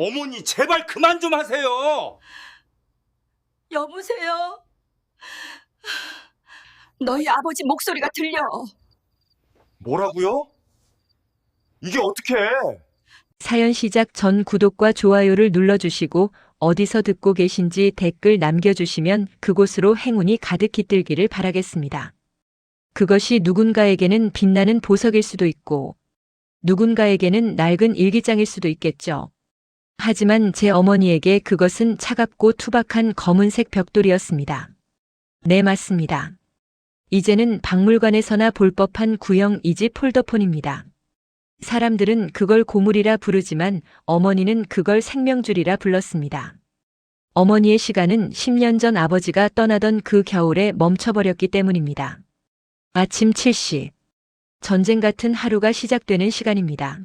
어머니 제발 그만 좀 하세요. 여보세요? 너희 아버지 목소리가 들려. 뭐라고요? 이게 어떻게? 사연 시작 전 구독과 좋아요를 눌러주시고 어디서 듣고 계신지 댓글 남겨주시면 그곳으로 행운이 가득 깃들기를 바라겠습니다. 그것이 누군가에게는 빛나는 보석일 수도 있고 누군가에게는 낡은 일기장일 수도 있겠죠. 하지만 제 어머니에게 그것은 차갑고 투박한 검은색 벽돌이었습니다. 네, 맞습니다. 이제는 박물관에서나 볼 법한 구형 이지 폴더폰입니다. 사람들은 그걸 고물이라 부르지만 어머니는 그걸 생명줄이라 불렀습니다. 어머니의 시간은 10년 전 아버지가 떠나던 그 겨울에 멈춰버렸기 때문입니다. 아침 7시. 전쟁 같은 하루가 시작되는 시간입니다.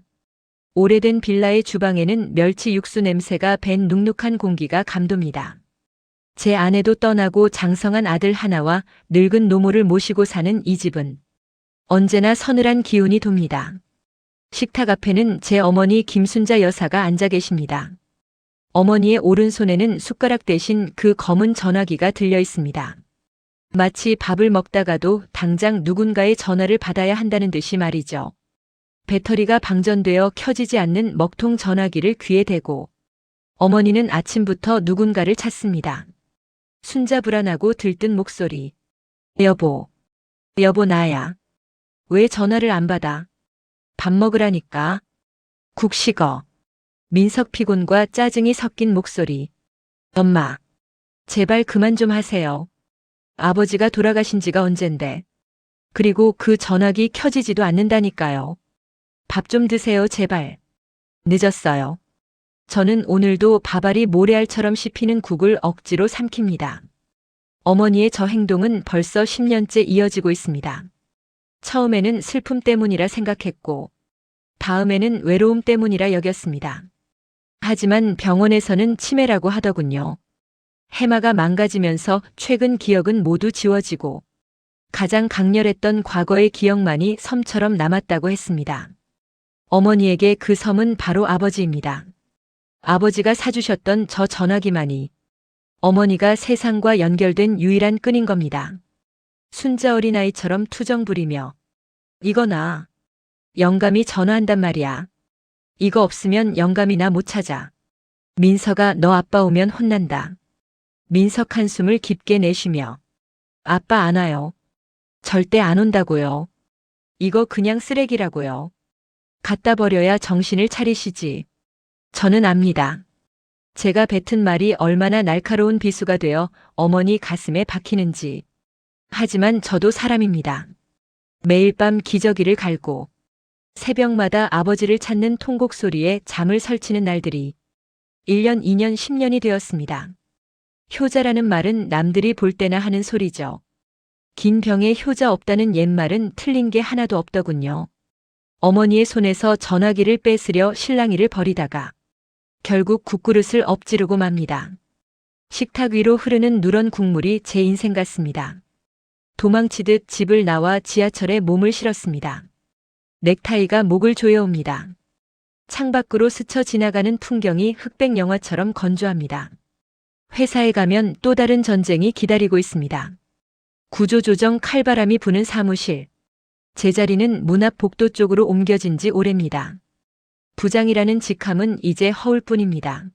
오래된 빌라의 주방에는 멸치 육수 냄새가 밴 눅눅한 공기가 감돕니다. 제 아내도 떠나고 장성한 아들 하나와 늙은 노모를 모시고 사는 이 집은 언제나 서늘한 기운이 돕니다. 식탁 앞에는 제 어머니 김순자 여사가 앉아 계십니다. 어머니의 오른손에는 숟가락 대신 그 검은 전화기가 들려 있습니다. 마치 밥을 먹다가도 당장 누군가의 전화를 받아야 한다는 듯이 말이죠. 배터리가 방전되어 켜지지 않는 먹통 전화기를 귀에 대고 어머니는 아침부터 누군가를 찾습니다. 순자 불안하고 들뜬 목소리. 여보. 여보 나야. 왜 전화를 안 받아? 밥 먹으라니까. 국 식어. 민석 피곤과 짜증이 섞인 목소리. 엄마. 제발 그만 좀 하세요. 아버지가 돌아가신 지가 언젠데. 그리고 그 전화기 켜지지도 않는다니까요. 밥 좀 드세요 제발. 늦었어요. 저는 오늘도 밥알이 모래알처럼 씹히는 국을 억지로 삼킵니다. 어머니의 저 행동은 벌써 10년째 이어지고 있습니다. 처음에는 슬픔 때문이라 생각했고 다음에는 외로움 때문이라 여겼습니다. 하지만 병원에서는 치매라고 하더군요. 해마가 망가지면서 최근 기억은 모두 지워지고 가장 강렬했던 과거의 기억만이 섬처럼 남았다고 했습니다. 어머니에게 그 섬은 바로 아버지입니다. 아버지가 사주셨던 저 전화기만이 어머니가 세상과 연결된 유일한 끈인 겁니다. 순자 어린아이처럼 투정 부리며 이거나 영감이 전화한단 말이야. 이거 없으면 영감이나 못 찾아. 민서가 너 아빠 오면 혼난다. 민석 한숨을 깊게 내쉬며 아빠 안 와요. 절대 안 온다고요. 이거 그냥 쓰레기라고요. 갖다 버려야 정신을 차리시지. 저는 압니다. 제가 뱉은 말이 얼마나 날카로운 비수가 되어 어머니 가슴에 박히는지. 하지만 저도 사람입니다. 매일 밤 기저귀를 갈고 새벽마다 아버지를 찾는 통곡 소리에 잠을 설치는 날들이 1년, 2년, 10년이 되었습니다. 효자라는 말은 남들이 볼 때나 하는 소리죠. 긴 병에 효자 없다는 옛말은 틀린 게 하나도 없더군요. 어머니의 손에서 전화기를 뺏으려 실랑이를 벌이다가 결국 국그릇을 엎지르고 맙니다. 식탁 위로 흐르는 누런 국물이 제 인생 같습니다. 도망치듯 집을 나와 지하철에 몸을 실었습니다. 넥타이가 목을 조여옵니다. 창밖으로 스쳐 지나가는 풍경이 흑백 영화처럼 건조합니다. 회사에 가면 또 다른 전쟁이 기다리고 있습니다. 구조조정 칼바람이 부는 사무실. 제자리는 문 앞 복도 쪽으로 옮겨진 지 오래입니다. 부장이라는 직함은 이제 허울 뿐입니다.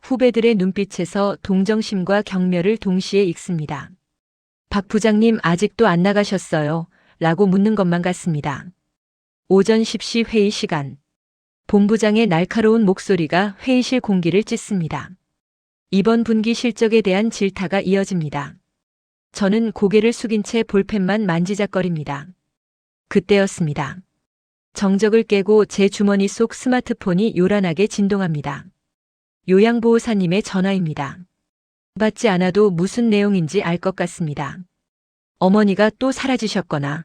후배들의 눈빛에서 동정심과 경멸을 동시에 읽습니다. 박 부장님 아직도 안 나가셨어요? 라고 묻는 것만 같습니다. 오전 10시 회의 시간. 본부장의 날카로운 목소리가 회의실 공기를 찢습니다. 이번 분기 실적에 대한 질타가 이어집니다. 저는 고개를 숙인 채 볼펜만 만지작거립니다. 그때였습니다. 정적을 깨고 제 주머니 속 스마트폰이 요란하게 진동합니다. 요양보호사님의 전화입니다. 받지 않아도 무슨 내용인지 알 것 같습니다. 어머니가 또 사라지셨거나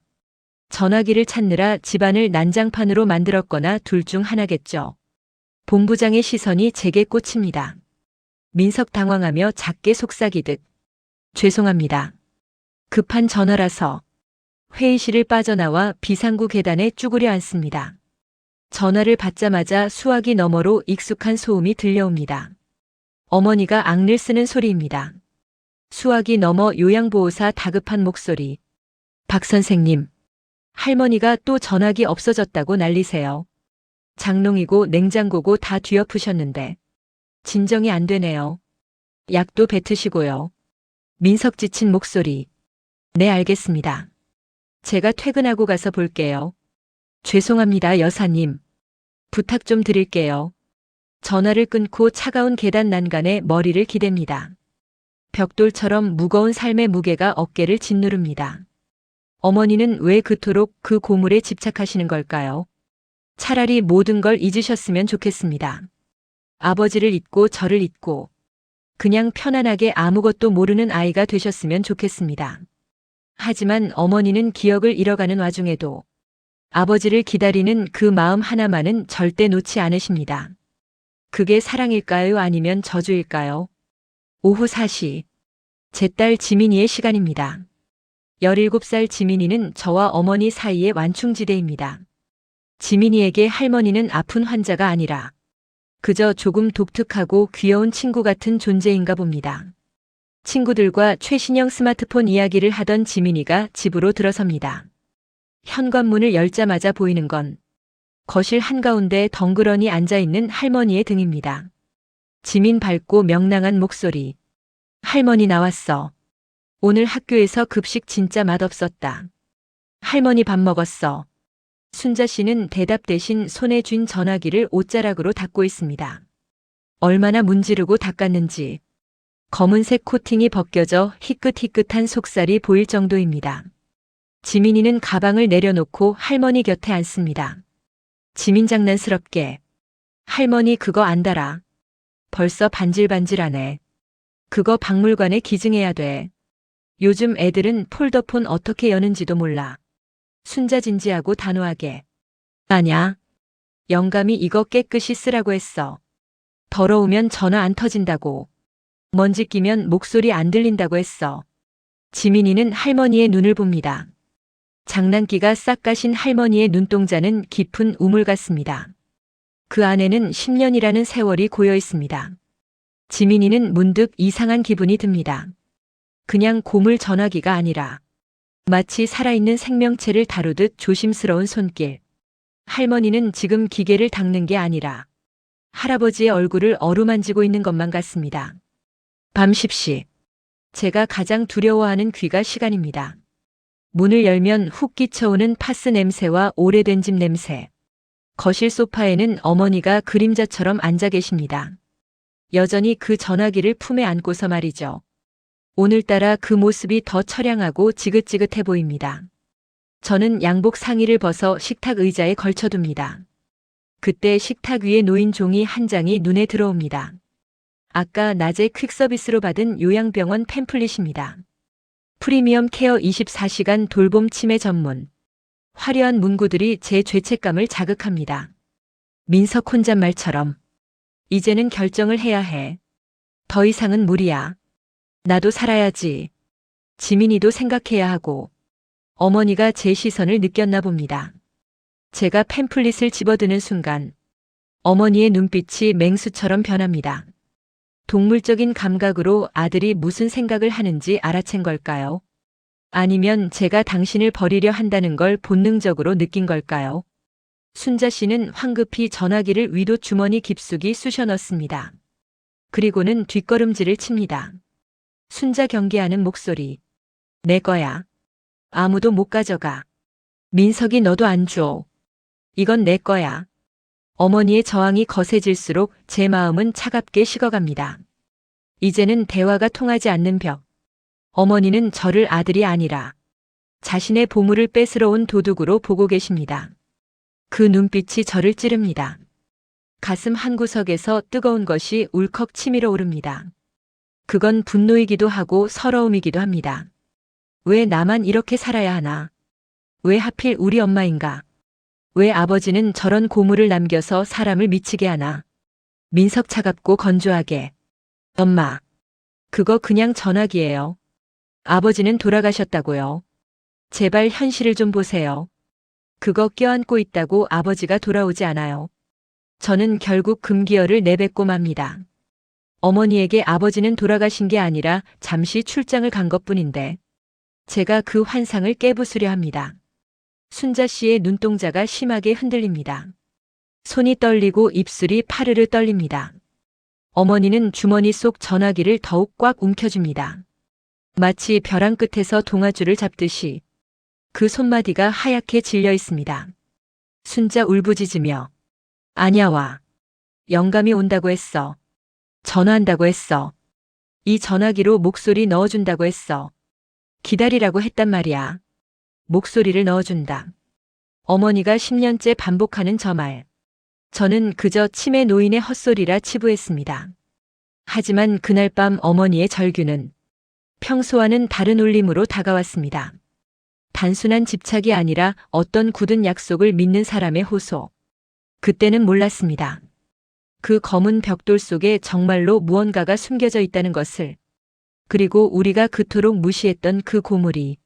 전화기를 찾느라 집안을 난장판으로 만들었거나 둘 중 하나겠죠. 본부장의 시선이 제게 꽂힙니다. 민석 당황하며 작게 속삭이듯 죄송합니다. 급한 전화라서 회의실을 빠져나와 비상구 계단에 쭈그려 앉습니다. 전화를 받자마자 수화기 너머로 익숙한 소음이 들려옵니다. 어머니가 악를 쓰는 소리입니다. 수화기 너머 요양보호사 다급한 목소리. 박 선생님, 할머니가 또 전화기 없어졌다고 난리세요. 장롱이고 냉장고고 다 뒤엎으셨는데 진정이 안 되네요. 약도 뱉으시고요. 민석 지친 목소리. 네, 알겠습니다. 제가 퇴근하고 가서 볼게요. 죄송합니다, 여사님. 부탁 좀 드릴게요. 전화를 끊고 차가운 계단 난간에 머리를 기댑니다. 벽돌처럼 무거운 삶의 무게가 어깨를 짓누릅니다. 어머니는 왜 그토록 그 고물에 집착하시는 걸까요? 차라리 모든 걸 잊으셨으면 좋겠습니다. 아버지를 잊고 저를 잊고 그냥 편안하게 아무것도 모르는 아이가 되셨으면 좋겠습니다. 하지만 어머니는 기억을 잃어가는 와중에도 아버지를 기다리는 그 마음 하나만은 절대 놓지 않으십니다. 그게 사랑일까요? 아니면 저주일까요? 오후 4시. 제 딸 지민이의 시간입니다. 17살 지민이는 저와 어머니 사이의 완충지대입니다. 지민이에게 할머니는 아픈 환자가 아니라 그저 조금 독특하고 귀여운 친구 같은 존재인가 봅니다. 친구들과 최신형 스마트폰 이야기를 하던 지민이가 집으로 들어섭니다. 현관문을 열자마자 보이는 건 거실 한가운데 덩그러니 앉아있는 할머니의 등입니다. 지민 밝고 명랑한 목소리. 할머니 나왔어. 오늘 학교에서 급식 진짜 맛없었다. 할머니 밥 먹었어. 순자 씨는 대답 대신 손에 쥔 전화기를 옷자락으로 닦고 있습니다. 얼마나 문지르고 닦았는지 검은색 코팅이 벗겨져 희끗희끗한 속살이 보일 정도입니다. 지민이는 가방을 내려놓고 할머니 곁에 앉습니다. 지민 장난스럽게. 할머니 그거 안 달아. 벌써 반질반질하네. 그거 박물관에 기증해야 돼. 요즘 애들은 폴더폰 어떻게 여는지도 몰라. 순자 진지하고 단호하게. 아냐. 영감이 이거 깨끗이 쓰라고 했어. 더러우면 전화 안 터진다고. 먼지 끼면 목소리 안 들린다고 했어. 지민이는 할머니의 눈을 봅니다. 장난기가 싹 가신 할머니의 눈동자는 깊은 우물 같습니다. 그 안에는 10년이라는 세월이 고여 있습니다. 지민이는 문득 이상한 기분이 듭니다. 그냥 고물 전화기가 아니라 마치 살아있는 생명체를 다루듯 조심스러운 손길. 할머니는 지금 기계를 닦는 게 아니라 할아버지의 얼굴을 어루만지고 있는 것만 같습니다. 밤 10시. 제가 가장 두려워하는 귀가 시간입니다. 문을 열면 훅 끼쳐오는 파스 냄새와 오래된 집 냄새. 거실 소파에는 어머니가 그림자처럼 앉아 계십니다. 여전히 그 전화기를 품에 안고서 말이죠. 오늘따라 그 모습이 더 처량하고 지긋지긋해 보입니다. 저는 양복 상의를 벗어 식탁 의자에 걸쳐둡니다. 그때 식탁 위에 놓인 종이 한 장이 눈에 들어옵니다. 아까 낮에 퀵서비스로 받은 요양병원 팸플릿입니다. 프리미엄 케어 24시간 돌봄 치매 전문. 화려한 문구들이 제 죄책감을 자극합니다. 민석 혼잣말처럼. 이제는 결정을 해야 해. 더 이상은 무리야. 나도 살아야지. 지민이도 생각해야 하고. 어머니가 제 시선을 느꼈나 봅니다. 제가 팸플릿을 집어드는 순간 어머니의 눈빛이 맹수처럼 변합니다. 동물적인 감각으로 아들이 무슨 생각을 하는지 알아챈 걸까요? 아니면 제가 당신을 버리려 한다는 걸 본능적으로 느낀 걸까요? 순자 씨는 황급히 전화기를 위도 주머니 깊숙이 쑤셔 넣습니다. 그리고는 뒷걸음질을 칩니다. 순자 경계하는 목소리. 내 거야. 아무도 못 가져가. 민석이 너도 안 줘. 이건 내 거야. 어머니의 저항이 거세질수록 제 마음은 차갑게 식어갑니다. 이제는 대화가 통하지 않는 벽. 어머니는 저를 아들이 아니라 자신의 보물을 뺏으러 온 도둑으로 보고 계십니다. 그 눈빛이 저를 찌릅니다. 가슴 한구석에서 뜨거운 것이 울컥 치밀어 오릅니다. 그건 분노이기도 하고 서러움이기도 합니다. 왜 나만 이렇게 살아야 하나? 왜 하필 우리 엄마인가? 왜 아버지는 저런 고물을 남겨서 사람을 미치게 하나? 민석 차갑고 건조하게. 엄마, 그거 그냥 전화기예요. 아버지는 돌아가셨다고요. 제발 현실을 좀 보세요. 그거 껴안고 있다고 아버지가 돌아오지 않아요. 저는 결국 금기어를 내뱉고 맙니다. 어머니에게 아버지는 돌아가신 게 아니라 잠시 출장을 간 것뿐인데 제가 그 환상을 깨부수려 합니다. 순자 씨의 눈동자가 심하게 흔들립니다. 손이 떨리고 입술이 파르르 떨립니다. 어머니는 주머니 속 전화기를 더욱 꽉 움켜줍니다. 마치 벼랑 끝에서 동아줄을 잡듯이 그 손마디가 하얗게 질려 있습니다. 순자 울부짖으며 아니야 와. 영감이 온다고 했어. 전화한다고 했어. 이 전화기로 목소리 넣어준다고 했어. 기다리라고 했단 말이야. 목소리를 넣어준다. 어머니가 10년째 반복하는 저 말. 저는 그저 치매 노인의 헛소리라 치부했습니다. 하지만 그날 밤 어머니의 절규는 평소와는 다른 울림으로 다가왔습니다. 단순한 집착이 아니라 어떤 굳은 약속을 믿는 사람의 호소. 그때는 몰랐습니다. 그 검은 벽돌 속에 정말로 무언가가 숨겨져 있다는 것을. 그리고 우리가 그토록 무시했던 그 고물이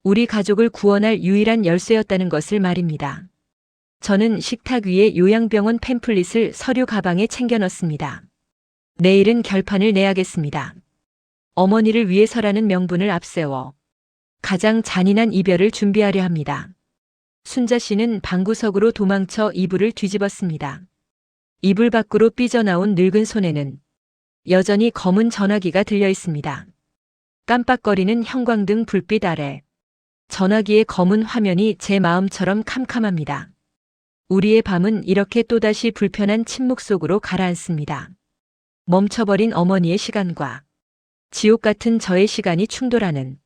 우리 가족을 구원할 유일한 열쇠였다는 것을 말입니다. 저는 식탁 위에 요양병원 팸플릿을 서류 가방에 챙겨 넣습니다. 내일은 결판을 내야겠습니다. 어머니를 위해서라는 명분을 앞세워 가장 잔인한 이별을 준비하려 합니다. 순자 씨는 방구석으로 도망쳐 이불을 뒤집었습니다. 이불 밖으로 삐져나온 늙은 손에는 여전히 검은 전화기가 들려 있습니다. 깜빡거리는 형광등 불빛 아래 전화기의 검은 화면이 제 마음처럼 캄캄합니다. 우리의 밤은 이렇게 또다시 불편한 침묵 속으로 가라앉습니다. 멈춰버린 어머니의 시간과 지옥 같은 저의 시간이 충돌하는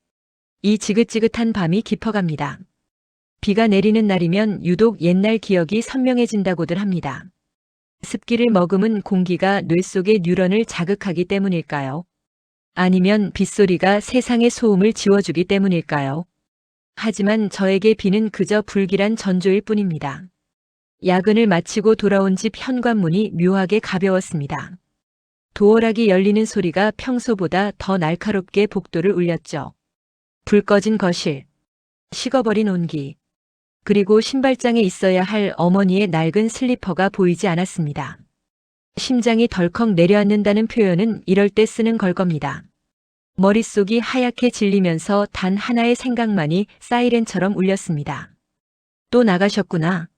이 지긋지긋한 밤이 깊어갑니다. 비가 내리는 날이면 유독 옛날 기억이 선명해진다고들 합니다. 습기를 머금은 공기가 뇌 속의 뉴런을 자극하기 때문일까요? 아니면 빗소리가 세상의 소음을 지워주기 때문일까요? 하지만 저에게 비는 그저 불길한 전조일 뿐입니다. 야근을 마치고 돌아온 집 현관문이 묘하게 가벼웠습니다. 도어락이 열리는 소리가 평소보다 더 날카롭게 복도를 울렸죠. 불 꺼진 거실, 식어버린 온기, 그리고 신발장에 있어야 할 어머니의 낡은 슬리퍼가 보이지 않았습니다. 심장이 덜컥 내려앉는다는 표현은 이럴 때 쓰는 걸 겁니다. 머릿속이 하얗게 질리면서 단 하나의 생각만이 사이렌처럼 울렸습니다. 또 나가셨구나.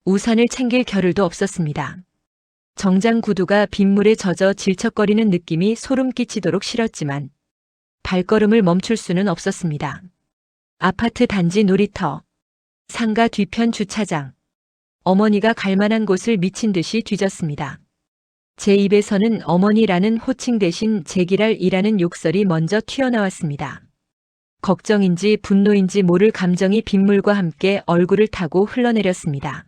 우산을 챙길 겨를도 없었습니다. 정장 구두가 빗물에 젖어 질척거리는 느낌이 소름 끼치도록 싫었지만 발걸음을 멈출 수는 없었습니다. 아파트 단지 놀이터, 상가 뒤편 주차장, 어머니가 갈 만한 곳을 미친 듯이 뒤졌습니다. 제 입에서는 어머니라는 호칭 대신 제기랄이라는 욕설이 먼저 튀어나왔습니다. 걱정인지 분노인지 모를 감정이 빗물과 함께 얼굴을 타고 흘러내렸습니다.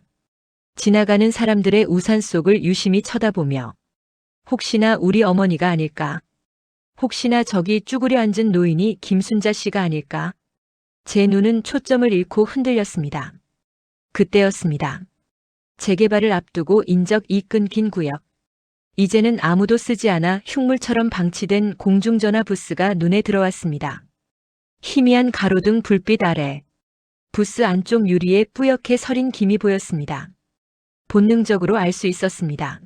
지나가는 사람들의 우산 속을 유심히 쳐다보며 혹시나 우리 어머니가 아닐까? 혹시나 저기 쭈그려 앉은 노인이 김순자 씨가 아닐까? 제 눈은 초점을 잃고 흔들렸습니다. 그때였습니다. 재개발을 앞두고 인적 이 끊긴 구역. 이제는 아무도 쓰지 않아 흉물처럼 방치된 공중전화 부스가 눈에 들어왔습니다. 희미한 가로등 불빛 아래 부스 안쪽 유리에 뿌옇게 서린 김이 보였습니다. 본능적으로 알 수 있었습니다.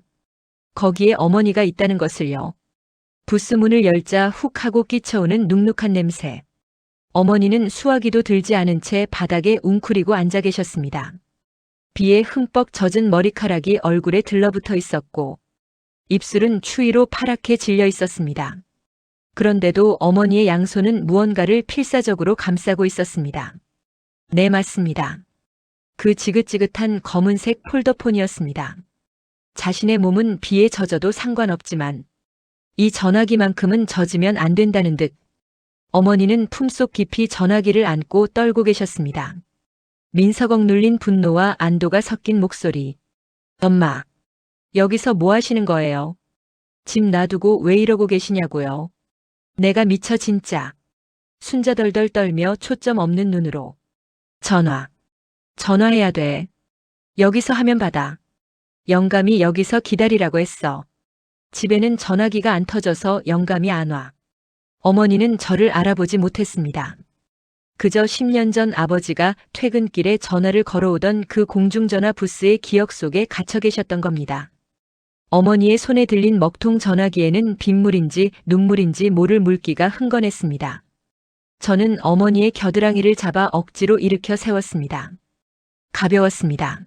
거기에 어머니가 있다는 것을요. 부스 문을 열자 훅 하고 끼쳐오는 눅눅한 냄새. 어머니는 수화기도 들지 않은 채 바닥에 웅크리고 앉아 계셨습니다. 비에 흠뻑 젖은 머리카락이 얼굴에 들러붙어 있었고 입술은 추위로 파랗게 질려 있었습니다. 그런데도 어머니의 양손은 무언가를 필사적으로 감싸고 있었습니다. 네, 맞습니다. 그 지긋지긋한 검은색 폴더폰이었습니다. 자신의 몸은 비에 젖어도 상관없지만 이 전화기만큼은 젖으면 안 된다는 듯 어머니는 품속 깊이 전화기를 안고 떨고 계셨습니다. 민서걱 눌린 분노와 안도가 섞인 목소리. 엄마, 여기서 뭐 하시는 거예요? 집 놔두고 왜 이러고 계시냐고요? 내가 미쳐 진짜. 순자 덜덜 떨며 초점 없는 눈으로. 전화해야 돼. 여기서 하면 받아. 영감이 여기서 기다리라고 했어. 집에는 전화기가 안 터져서 영감이 안 와. 어머니는 저를 알아보지 못했습니다. 그저 10년 전 아버지가 퇴근길에 전화를 걸어오던 그 공중전화 부스의 기억 속에 갇혀 계셨던 겁니다. 어머니의 손에 들린 먹통 전화기에는 빗물인지 눈물인지 모를 물기가 흥건했습니다. 저는 어머니의 겨드랑이를 잡아 억지로 일으켜 세웠습니다. 가벼웠습니다.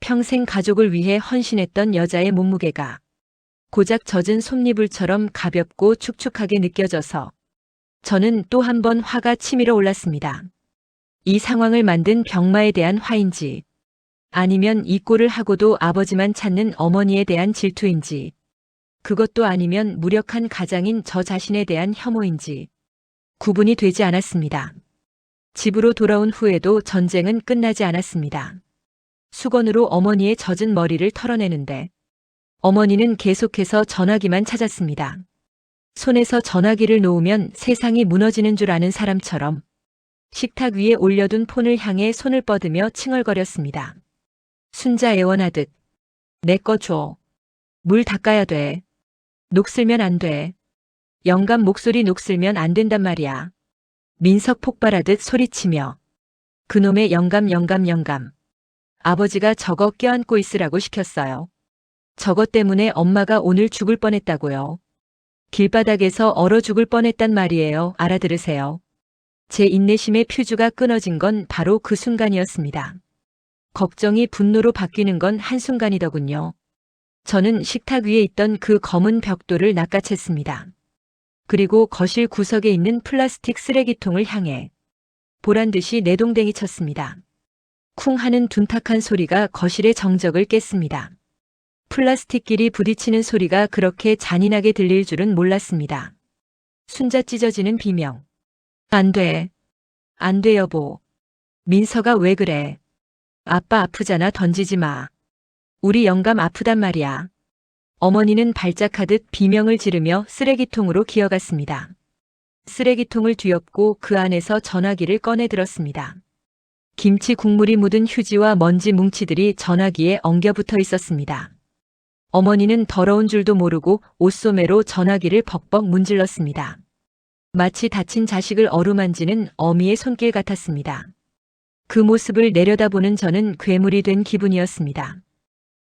평생 가족을 위해 헌신했던 여자의 몸무게가 고작 젖은 솜니불처럼 가볍고 축축하게 느껴져서 저는 또 한 번 화가 치밀어 올랐습니다. 이 상황을 만든 병마에 대한 화인지 아니면 이 꼴을 하고도 아버지만 찾는 어머니에 대한 질투인지 그것도 아니면 무력한 가장인 저 자신에 대한 혐오인지 구분이 되지 않았습니다. 집으로 돌아온 후에도 전쟁은 끝나지 않았습니다. 수건으로 어머니의 젖은 머리를 털어내는데 어머니는 계속해서 전화기만 찾았습니다. 손에서 전화기를 놓으면 세상이 무너지는 줄 아는 사람처럼 식탁 위에 올려둔 폰을 향해 손을 뻗으며 칭얼거렸습니다. 순자 애원하듯 내 거 줘. 물 닦아야 돼. 녹슬면 안 돼. 영감 목소리 녹슬면 안 된단 말이야. 민석 폭발하듯 소리치며 그놈의 영감. 아버지가 저거 껴안고 있으라고 시켰어요. 저것 때문에 엄마가 오늘 죽을 뻔했다고요. 길바닥에서 얼어 죽을 뻔했단 말이에요. 알아들으세요. 제 인내심의 퓨즈가 끊어진 건 바로 그 순간이었습니다. 걱정이 분노로 바뀌는 건 한순간이더군요. 저는 식탁 위에 있던 그 검은 벽돌을 낚아챘습니다. 그리고 거실 구석에 있는 플라스틱 쓰레기통을 향해 보란듯이 내동댕이 쳤습니다. 쿵 하는 둔탁한 소리가 거실의 정적을 깼습니다. 플라스틱끼리 부딪히는 소리가 그렇게 잔인하게 들릴 줄은 몰랐습니다. 순자 찢어지는 비명. 안 돼. 안 돼 여보. 민서가 왜 그래. 아빠 아프잖아. 던지지 마. 우리 영감 아프단 말이야. 어머니는 발작하듯 비명을 지르며 쓰레기통으로 기어갔습니다. 쓰레기통을 뒤엎고 그 안에서 전화기를 꺼내 들었습니다. 김치 국물이 묻은 휴지와 먼지 뭉치들이 전화기에 엉겨붙어 있었습니다. 어머니는 더러운 줄도 모르고 옷소매로 전화기를 벅벅 문질렀습니다. 마치 다친 자식을 어루만지는 어미의 손길 같았습니다. 그 모습을 내려다보는 저는 괴물이 된 기분이었습니다.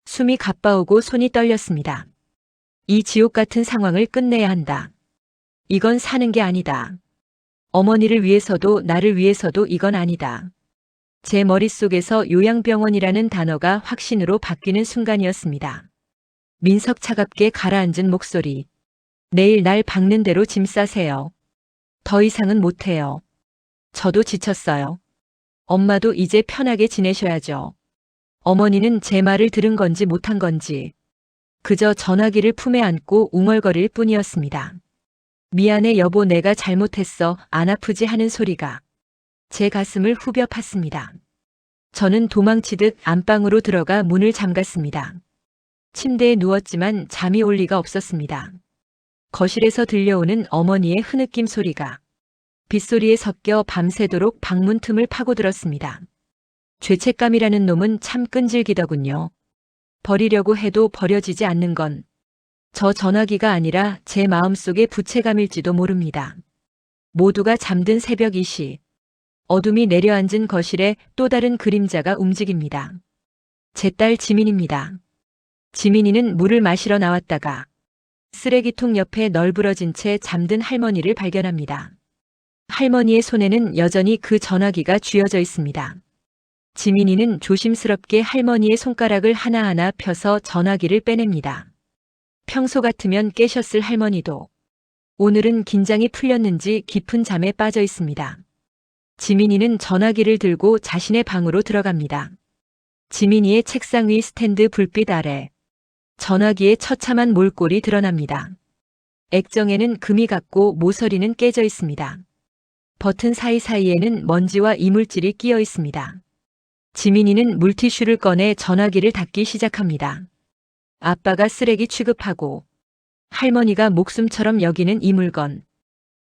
숨이 가빠오고 손이 떨렸습니다. 이 지옥 같은 상황을 끝내야 한다. 이건 사는 게 아니다. 어머니를 위해서도 나를 위해서도 이건 아니다. 제 머릿속에서 요양병원이라는 단어가 확신으로 바뀌는 순간이었습니다. 민석 차갑게 가라앉은 목소리. 내일 날 박는 대로 짐 싸세요. 더 이상은 못해요. 저도 지쳤어요. 엄마도 이제 편하게 지내셔야죠. 어머니는 제 말을 들은 건지 못한 건지 그저 전화기를 품에 안고 웅얼거릴 뿐이었습니다. 미안해 여보 내가 잘못했어 안 아프지 하는 소리가 제 가슴을 후벼 팠습니다. 저는 도망치듯 안방으로 들어가 문을 잠갔습니다. 침대에 누웠지만 잠이 올 리가 없었습니다. 거실에서 들려오는 어머니의 흐느낌 소리가 빗소리에 섞여 밤새도록 방문 틈을 파고들었습니다. 죄책감이라는 놈은 참 끈질기더군요. 버리려고 해도 버려지지 않는 건 저 전화기가 아니라 제 마음속의 부채감일지도 모릅니다. 모두가 잠든 새벽 2시. 어둠이 내려앉은 거실에 또 다른 그림자가 움직입니다. 제 딸 지민입니다. 지민이는 물을 마시러 나왔다가 쓰레기통 옆에 널브러진 채 잠든 할머니를 발견합니다. 할머니의 손에는 여전히 그 전화기가 쥐어져 있습니다. 지민이는 조심스럽게 할머니의 손가락을 하나하나 펴서 전화기를 빼냅니다. 평소 같으면 깨셨을 할머니도 오늘은 긴장이 풀렸는지 깊은 잠에 빠져 있습니다. 지민이는 전화기를 들고 자신의 방으로 들어갑니다. 지민이의 책상 위 스탠드 불빛 아래 전화기의 처참한 몰골이 드러납니다. 액정에는 금이 같고 모서리는 깨져 있습니다. 버튼 사이사이에는 먼지와 이물질이 끼어 있습니다. 지민이는 물티슈를 꺼내 전화기를 닦기 시작합니다. 아빠가 쓰레기 취급하고 할머니가 목숨처럼 여기는 이 물건.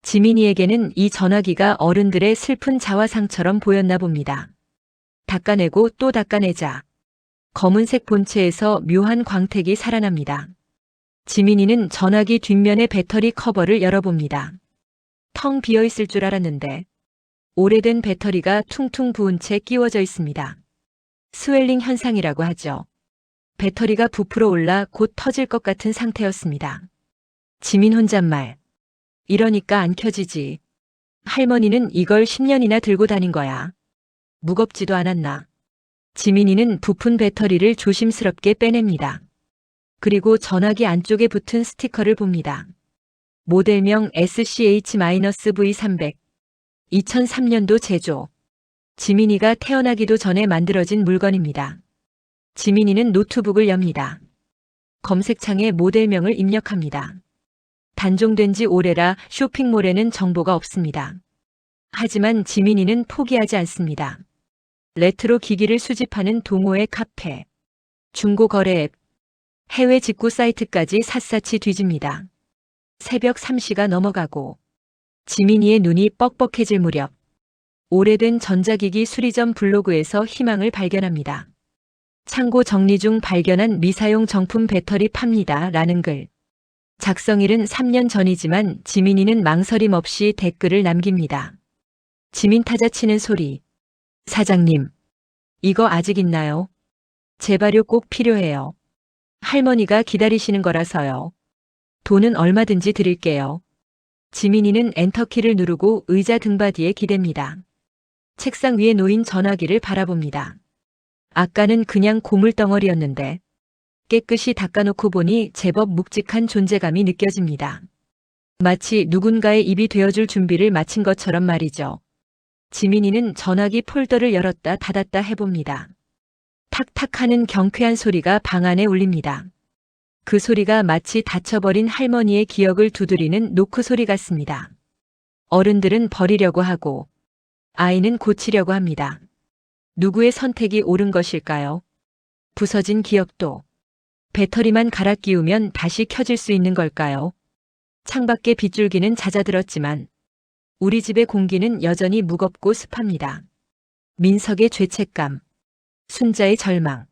지민이에게는 이 전화기가 어른들의 슬픈 자화상처럼 보였나 봅니다. 닦아내고 또 닦아내자. 검은색 본체에서 묘한 광택이 살아납니다. 지민이는 전화기 뒷면의 배터리 커버를 열어봅니다. 텅 비어있을 줄 알았는데 오래된 배터리가 퉁퉁 부은 채 끼워져 있습니다. 스웰링 현상이라고 하죠. 배터리가 부풀어 올라 곧 터질 것 같은 상태였습니다. 지민 혼잣말. 이러니까 안 켜지지. 할머니는 이걸 10년이나 들고 다닌 거야. 무겁지도 않았나. 지민이는 부푼 배터리를 조심스럽게 빼냅니다. 그리고 전화기 안쪽에 붙은 스티커를 봅니다. 모델명 SCH-V300. 2003년도 제조. 지민이가 태어나기도 전에 만들어진 물건입니다. 지민이는 노트북을 엽니다. 검색창에 모델명을 입력합니다. 단종된 지 오래라 쇼핑몰에는 정보가 없습니다. 하지만 지민이는 포기하지 않습니다. 레트로 기기를 수집하는 동호회 카페, 중고 거래 앱, 해외 직구 사이트까지 샅샅이 뒤집니다. 새벽 3시가 넘어가고 지민이의 눈이 뻑뻑해질 무렵 오래된 전자기기 수리점 블로그에서 희망을 발견합니다. 창고 정리 중 발견한 미사용 정품 배터리 팝니다. 라는 글. 작성일은 3년 전이지만 지민이는 망설임 없이 댓글을 남깁니다. 지민 타자 치는 소리. 사장님, 이거 아직 있나요? 재발효 꼭 필요해요. 할머니가 기다리시는 거라서요. 돈은 얼마든지 드릴게요. 지민이는 엔터키를 누르고 의자 등받이에 기댑니다. 책상 위에 놓인 전화기를 바라봅니다. 아까는 그냥 고물덩어리였는데 깨끗이 닦아놓고 보니 제법 묵직한 존재감이 느껴집니다. 마치 누군가의 입이 되어줄 준비를 마친 것처럼 말이죠. 지민이는 전화기 폴더를 열었다 닫았다 해봅니다. 탁탁 하는 경쾌한 소리가 방 안에 울립니다. 그 소리가 마치 다쳐버린 할머니의 기억을 두드리는 노크 소리 같습니다. 어른들은 버리려고 하고 아이는 고치려고 합니다. 누구의 선택이 옳은 것일까요? 부서진 기억도 배터리만 갈아 끼우면 다시 켜질 수 있는 걸까요? 창밖에 빗줄기는 잦아들었지만 우리 집의 공기는 여전히 무겁고 습합니다. 민석의 죄책감, 순자의 절망,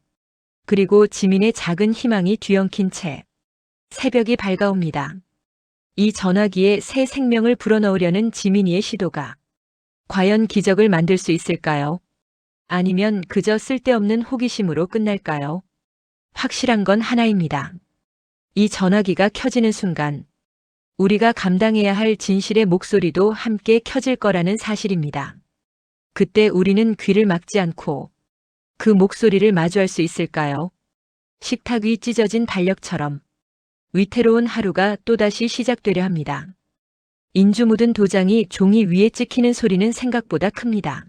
그리고 지민의 작은 희망이 뒤엉킨 채 새벽이 밝아옵니다. 이 전화기에 새 생명을 불어넣으려는 지민이의 시도가 과연 기적을 만들 수 있을까요? 아니면 그저 쓸데없는 호기심으로 끝날까요? 확실한 건 하나입니다. 이 전화기가 켜지는 순간 우리가 감당해야 할 진실의 목소리도 함께 켜질 거라는 사실입니다. 그때 우리는 귀를 막지 않고 그 목소리를 마주할 수 있을까요? 식탁 위 찢어진 달력처럼 위태로운 하루가 또다시 시작되려 합니다. 인주 묻은 도장이 종이 위에 찍히는 소리는 생각보다 큽니다.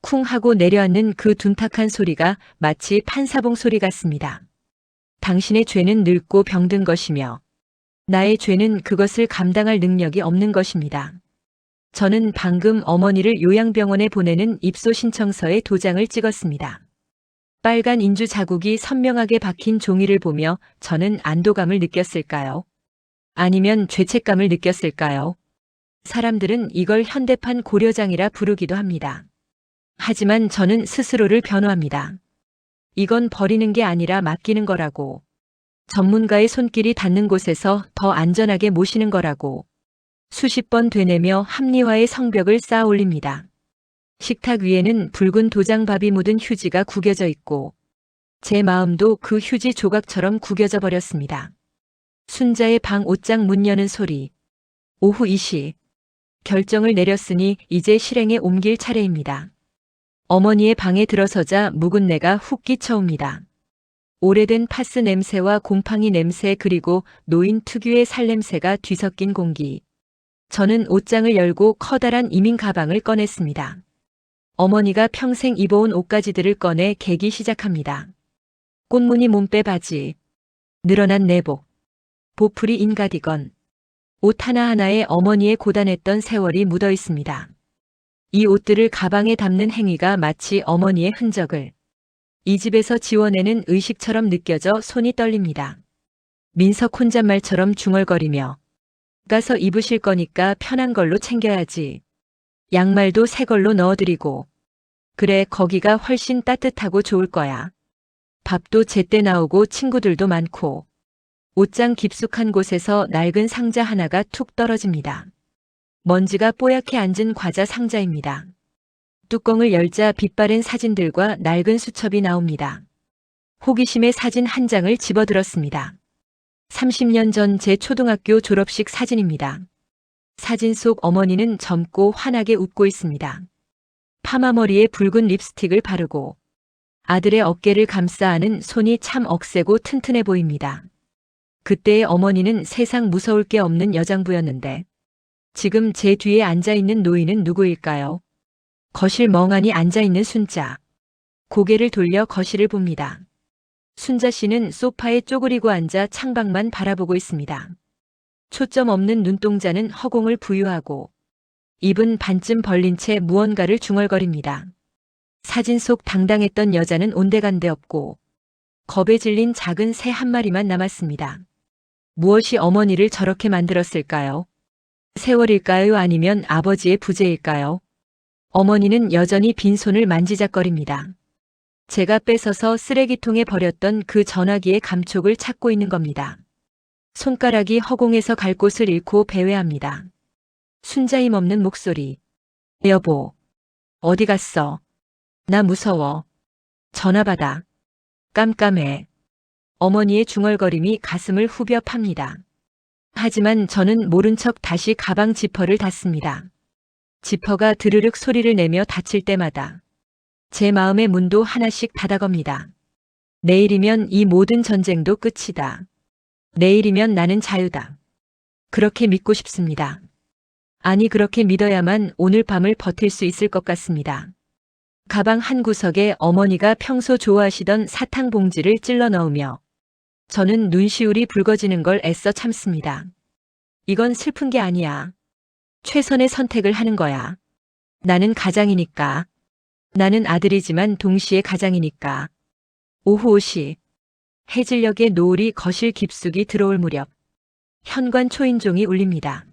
쿵 하고 내려앉는 그 둔탁한 소리가 마치 판사봉 소리 같습니다. 당신의 죄는 늙고 병든 것이며 나의 죄는 그것을 감당할 능력이 없는 것입니다. 저는 방금 어머니를 요양병원에 보내는 입소 신청서에 도장을 찍었습니다. 빨간 인주 자국이 선명하게 박힌 종이를 보며 저는 안도감을 느꼈을까요? 아니면 죄책감을 느꼈을까요? 사람들은 이걸 현대판 고려장이라 부르기도 합니다. 하지만 저는 스스로를 변호합니다. 이건 버리는 게 아니라 맡기는 거라고. 전문가의 손길이 닿는 곳에서 더 안전하게 모시는 거라고. 수십 번 되뇌며 합리화의 성벽을 쌓아 올립니다. 식탁 위에는 붉은 도장밥이 묻은 휴지가 구겨져 있고 제 마음도 그 휴지 조각처럼 구겨져 버렸습니다. 순자의 방 옷장 문 여는 소리. 오후 2시. 결정을 내렸으니 이제 실행에 옮길 차례입니다. 어머니의 방에 들어서자 묵은 내가 훅 끼쳐옵니다. 오래된 파스 냄새와 곰팡이 냄새 그리고 노인 특유의 살냄새가 뒤섞인 공기. 저는 옷장을 열고 커다란 이민 가방을 꺼냈습니다. 어머니가 평생 입어온 옷가지들을 꺼내 개기 시작합니다. 꽃무늬 몸빼 바지, 늘어난 내복, 보풀이 인가디건, 옷 하나하나에 어머니의 고단했던 세월이 묻어 있습니다. 이 옷들을 가방에 담는 행위가 마치 어머니의 흔적을 이 집에서 지워내는 의식처럼 느껴져 손이 떨립니다. 민석 혼잣말처럼 중얼거리며 가서 입으실 거니까 편한 걸로 챙겨야지. 양말도 새 걸로 넣어드리고. 그래, 거기가 훨씬 따뜻하고 좋을 거야. 밥도 제때 나오고 친구들도 많고. 옷장 깊숙한 곳에서 낡은 상자 하나가 툭 떨어집니다. 먼지가 뽀얗게 앉은 과자 상자입니다. 뚜껑을 열자 빛바랜 사진들과 낡은 수첩이 나옵니다. 호기심에 사진 한 장을 집어들었습니다. 30년 전 제 초등학교 졸업식 사진입니다. 사진 속 어머니는 젊고 환하게 웃고 있습니다. 파마머리에 붉은 립스틱을 바르고 아들의 어깨를 감싸 안은 손이 참 억세고 튼튼해 보입니다. 그때의 어머니는 세상 무서울 게 없는 여장부였는데 지금 제 뒤에 앉아있는 노인은 누구일까요? 거실 멍하니 앉아있는 순자. 고개를 돌려 거실을 봅니다. 순자 씨는 소파에 쪼그리고 앉아 창밖만 바라보고 있습니다. 초점 없는 눈동자는 허공을 부유하고 입은 반쯤 벌린 채 무언가를 중얼거립니다. 사진 속 당당했던 여자는 온데간데 없고 겁에 질린 작은 새 한 마리만 남았습니다. 무엇이 어머니를 저렇게 만들었을까요? 세월일까요? 아니면 아버지의 부재일까요? 어머니는 여전히 빈손을 만지작거립니다. 제가 뺏어서 쓰레기통에 버렸던 그 전화기의 감촉을 찾고 있는 겁니다. 손가락이 허공에서 갈 곳을 잃고 배회합니다. 순자임 없는 목소리. 여보, 어디 갔어? 나 무서워. 전화 받아. 깜깜해. 어머니의 중얼거림이 가슴을 후벼 팝니다. 하지만 저는 모른 척 다시 가방 지퍼를 닫습니다. 지퍼가 드르륵 소리를 내며 닫힐 때마다 제 마음의 문도 하나씩 닫아겁니다. 내일이면 이 모든 전쟁도 끝이다. 내일이면 나는 자유다. 그렇게 믿고 싶습니다. 아니, 그렇게 믿어야만 오늘 밤을 버틸 수 있을 것 같습니다. 가방 한 구석에 어머니가 평소 좋아하시던 사탕 봉지를 찔러 넣으며 저는 눈시울이 붉어지는 걸 애써 참습니다. 이건 슬픈 게 아니야. 최선의 선택을 하는 거야. 나는 가장이니까. 나는 아들이지만 동시에 가장이니까. 오후 5시. 해질녘의 노을이 거실 깊숙이 들어올 무렵 현관 초인종이 울립니다.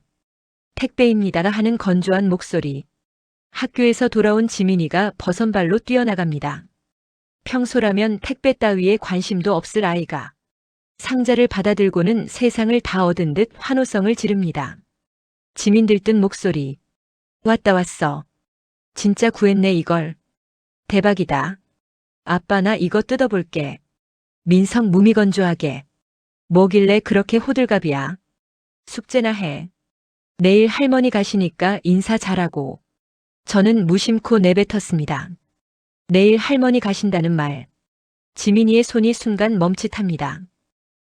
택배입니다가 하는 건조한 목소리. 학교에서 돌아온 지민이가 버선발로 뛰어나갑니다. 평소라면 택배 따위에 관심도 없을 아이가 상자를 받아들고는 세상을 다 얻은 듯 환호성을 지릅니다. 지민 들뜬 목소리. 왔다 왔어. 진짜 구했네 이걸. 대박이다. 아빠 나 이거 뜯어볼게. 민성 무미건조하게. 뭐길래 그렇게 호들갑이야. 숙제나 해. 내일 할머니 가시니까 인사 잘하고. 저는 무심코 내뱉었습니다. 내일 할머니 가신다는 말. 지민이의 손이 순간 멈칫합니다.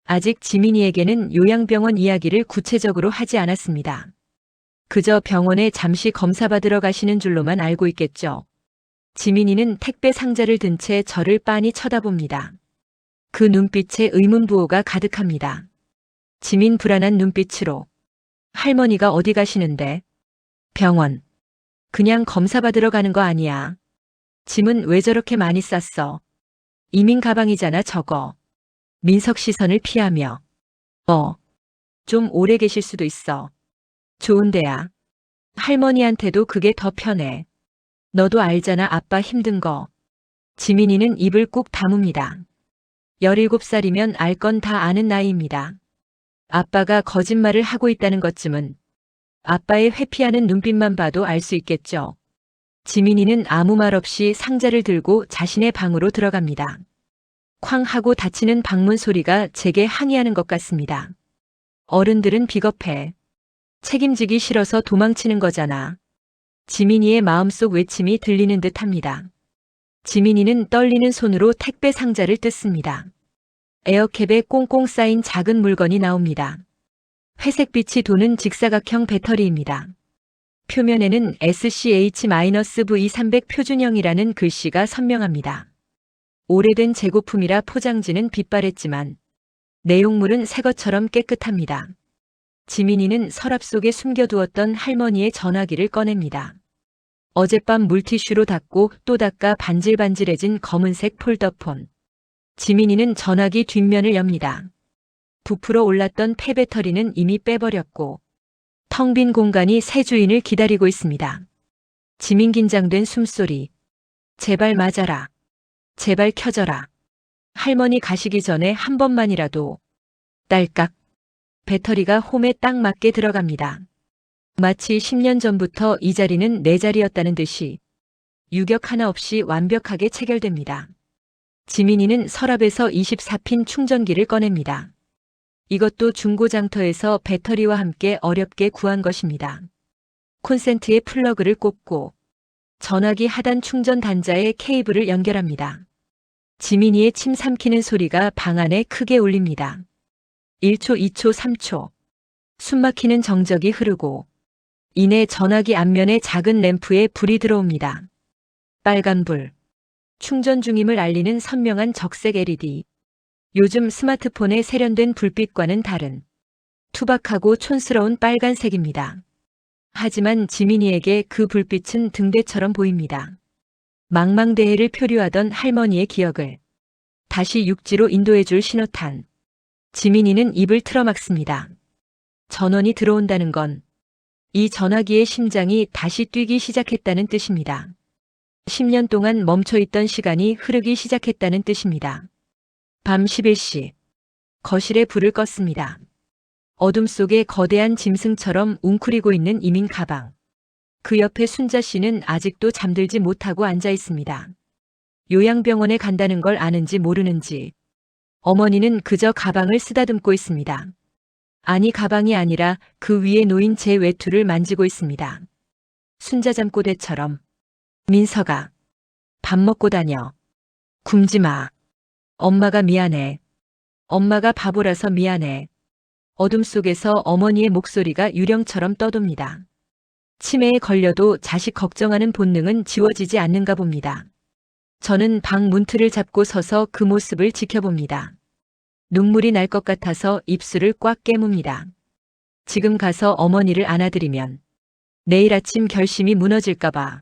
아직 지민이에게는 요양병원 이야기를 구체적으로 하지 않았습니다. 그저 병원에 잠시 검사받으러 가시는 줄로만 알고 있겠죠. 지민이는 택배 상자를 든 채 저를 빤히 쳐다봅니다. 그 눈빛에 의문부호가 가득합니다. 지민 불안한 눈빛으로. 할머니가 어디 가시는데? 병원. 그냥 검사받으러 가는 거 아니야. 짐은 왜 저렇게 많이 쌌어? 이민 가방이잖아 저거. 민석 시선을 피하며. 좀 오래 계실 수도 있어. 좋은 데야. 할머니한테도 그게 더 편해. 너도 알잖아 아빠 힘든 거. 지민이는 입을 꾹 다뭅니다. 17살이면 알 건 다 아는 나이입니다. 아빠가 거짓말을 하고 있다는 것쯤은 아빠의 회피하는 눈빛만 봐도 알 수 있겠죠. 지민이는 아무 말 없이 상자를 들고 자신의 방으로 들어갑니다. 쾅 하고 닫히는 방문 소리가 제게 항의하는 것 같습니다. 어른들은 비겁해. 책임지기 싫어서 도망치는 거잖아. 지민이의 마음속 외침이 들리는 듯 합니다. 지민이는 떨리는 손으로 택배 상자를 뜯습니다. 에어캡에 꽁꽁 쌓인 작은 물건이 나옵니다. 회색빛이 도는 직사각형 배터리입니다. 표면에는 SCH-V300 표준형이라는 글씨가 선명합니다. 오래된 재고품이라 포장지는 빛바랬지만 내용물은 새 것처럼 깨끗합니다. 지민이는 서랍 속에 숨겨두었던 할머니의 전화기를 꺼냅니다. 어젯밤 물티슈로 닦고 또 닦아 반질반질해진 검은색 폴더폰. 지민이는 전화기 뒷면을 엽니다. 부풀어 올랐던 폐배터리는 이미 빼버렸고 텅 빈 공간이 새 주인을 기다리고 있습니다. 지민 긴장된 숨소리. 제발 맞아라. 제발 켜져라. 할머니 가시기 전에 한 번만이라도. 딸깍. 배터리가 홈에 딱 맞게 들어갑니다. 마치 10년 전부터 이 자리는 내 자리였다는 듯이 유격 하나 없이 완벽하게 체결됩니다. 지민이는 서랍에서 24핀 충전기를 꺼냅니다. 이것도 중고장터에서 배터리와 함께 어렵게 구한 것입니다. 콘센트에 플러그를 꽂고 전화기 하단 충전 단자에 케이블을 연결합니다. 지민이의 침 삼키는 소리가 방 안에 크게 울립니다. 1초, 2초, 3초. 숨막히는 정적이 흐르고 이내 전화기 앞면의 작은 램프에 불이 들어옵니다. 빨간불. 충전 중임을 알리는 선명한 적색 LED. 요즘 스마트폰에 세련된 불빛과는 다른 투박하고 촌스러운 빨간색입니다. 하지만 지민이에게 그 불빛은 등대처럼 보입니다. 망망대해를 표류하던 할머니의 기억을 다시 육지로 인도해줄 신호탄. 지민이는 입을 틀어막습니다. 전원이 들어온다는 건 이 전화기의 심장이 다시 뛰기 시작했다는 뜻입니다. 10년 동안 멈춰있던 시간이 흐르기 시작했다는 뜻입니다. 밤 11시. 거실에 불을 껐습니다. 어둠 속에 거대한 짐승처럼 웅크리고 있는 이민 가방. 그 옆에 순자 씨는 아직도 잠들지 못하고 앉아 있습니다. 요양병원에 간다는 걸 아는지 모르는지 어머니는 그저 가방을 쓰다듬고 있습니다. 아니, 가방이 아니라 그 위에 놓인 제 외투를 만지고 있습니다. 순자 잠꼬대처럼. 민서가 밥 먹고 다녀. 굶지 마. 엄마가 미안해. 엄마가 바보라서 미안해. 어둠 속에서 어머니의 목소리가 유령처럼 떠돕니다. 치매에 걸려도 자식 걱정하는 본능은 지워지지 않는가 봅니다. 저는 방 문틀을 잡고 서서 그 모습을 지켜봅니다. 눈물이 날 것 같아서 입술을 꽉 깨뭅니다. 지금 가서 어머니를 안아드리면 내일 아침 결심이 무너질까봐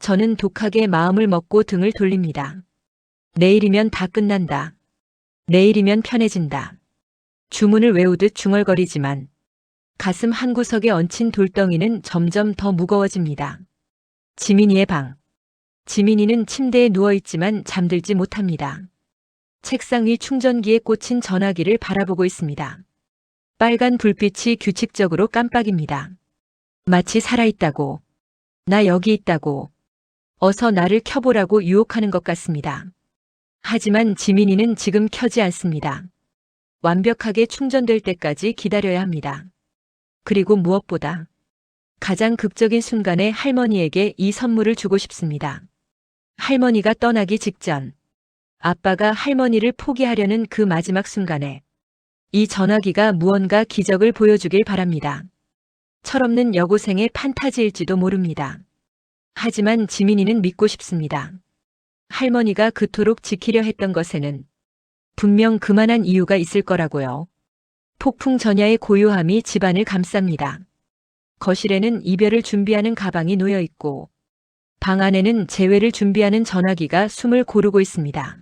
저는 독하게 마음을 먹고 등을 돌립니다. 내일이면 다 끝난다. 내일이면 편해진다. 주문을 외우듯 중얼거리지만 가슴 한구석에 얹힌 돌덩이는 점점 더 무거워집니다. 지민이의 방. 지민이는 침대에 누워있지만 잠들지 못합니다. 책상 위 충전기에 꽂힌 전화기를 바라보고 있습니다. 빨간 불빛이 규칙적으로 깜빡입니다. 마치 살아있다고, 나 여기 있다고, 어서 나를 켜보라고 유혹하는 것 같습니다. 하지만 지민이는 지금 켜지 않습니다. 완벽하게 충전될 때까지 기다려야 합니다. 그리고 무엇보다 가장 극적인 순간에 할머니에게 이 선물을 주고 싶습니다. 할머니가 떠나기 직전, 아빠가 할머니를 포기하려는 그 마지막 순간에 이 전화기가 무언가 기적을 보여주길 바랍니다. 철없는 여고생의 판타지일지도 모릅니다. 하지만 지민이는 믿고 싶습니다. 할머니가 그토록 지키려 했던 것에는 분명 그만한 이유가 있을 거라고요. 폭풍 전야의 고요함이 집안을 감쌉니다. 거실에는 이별을 준비하는 가방이 놓여 있고 방 안에는 재회를 준비하는 전화기가 숨을 고르고 있습니다.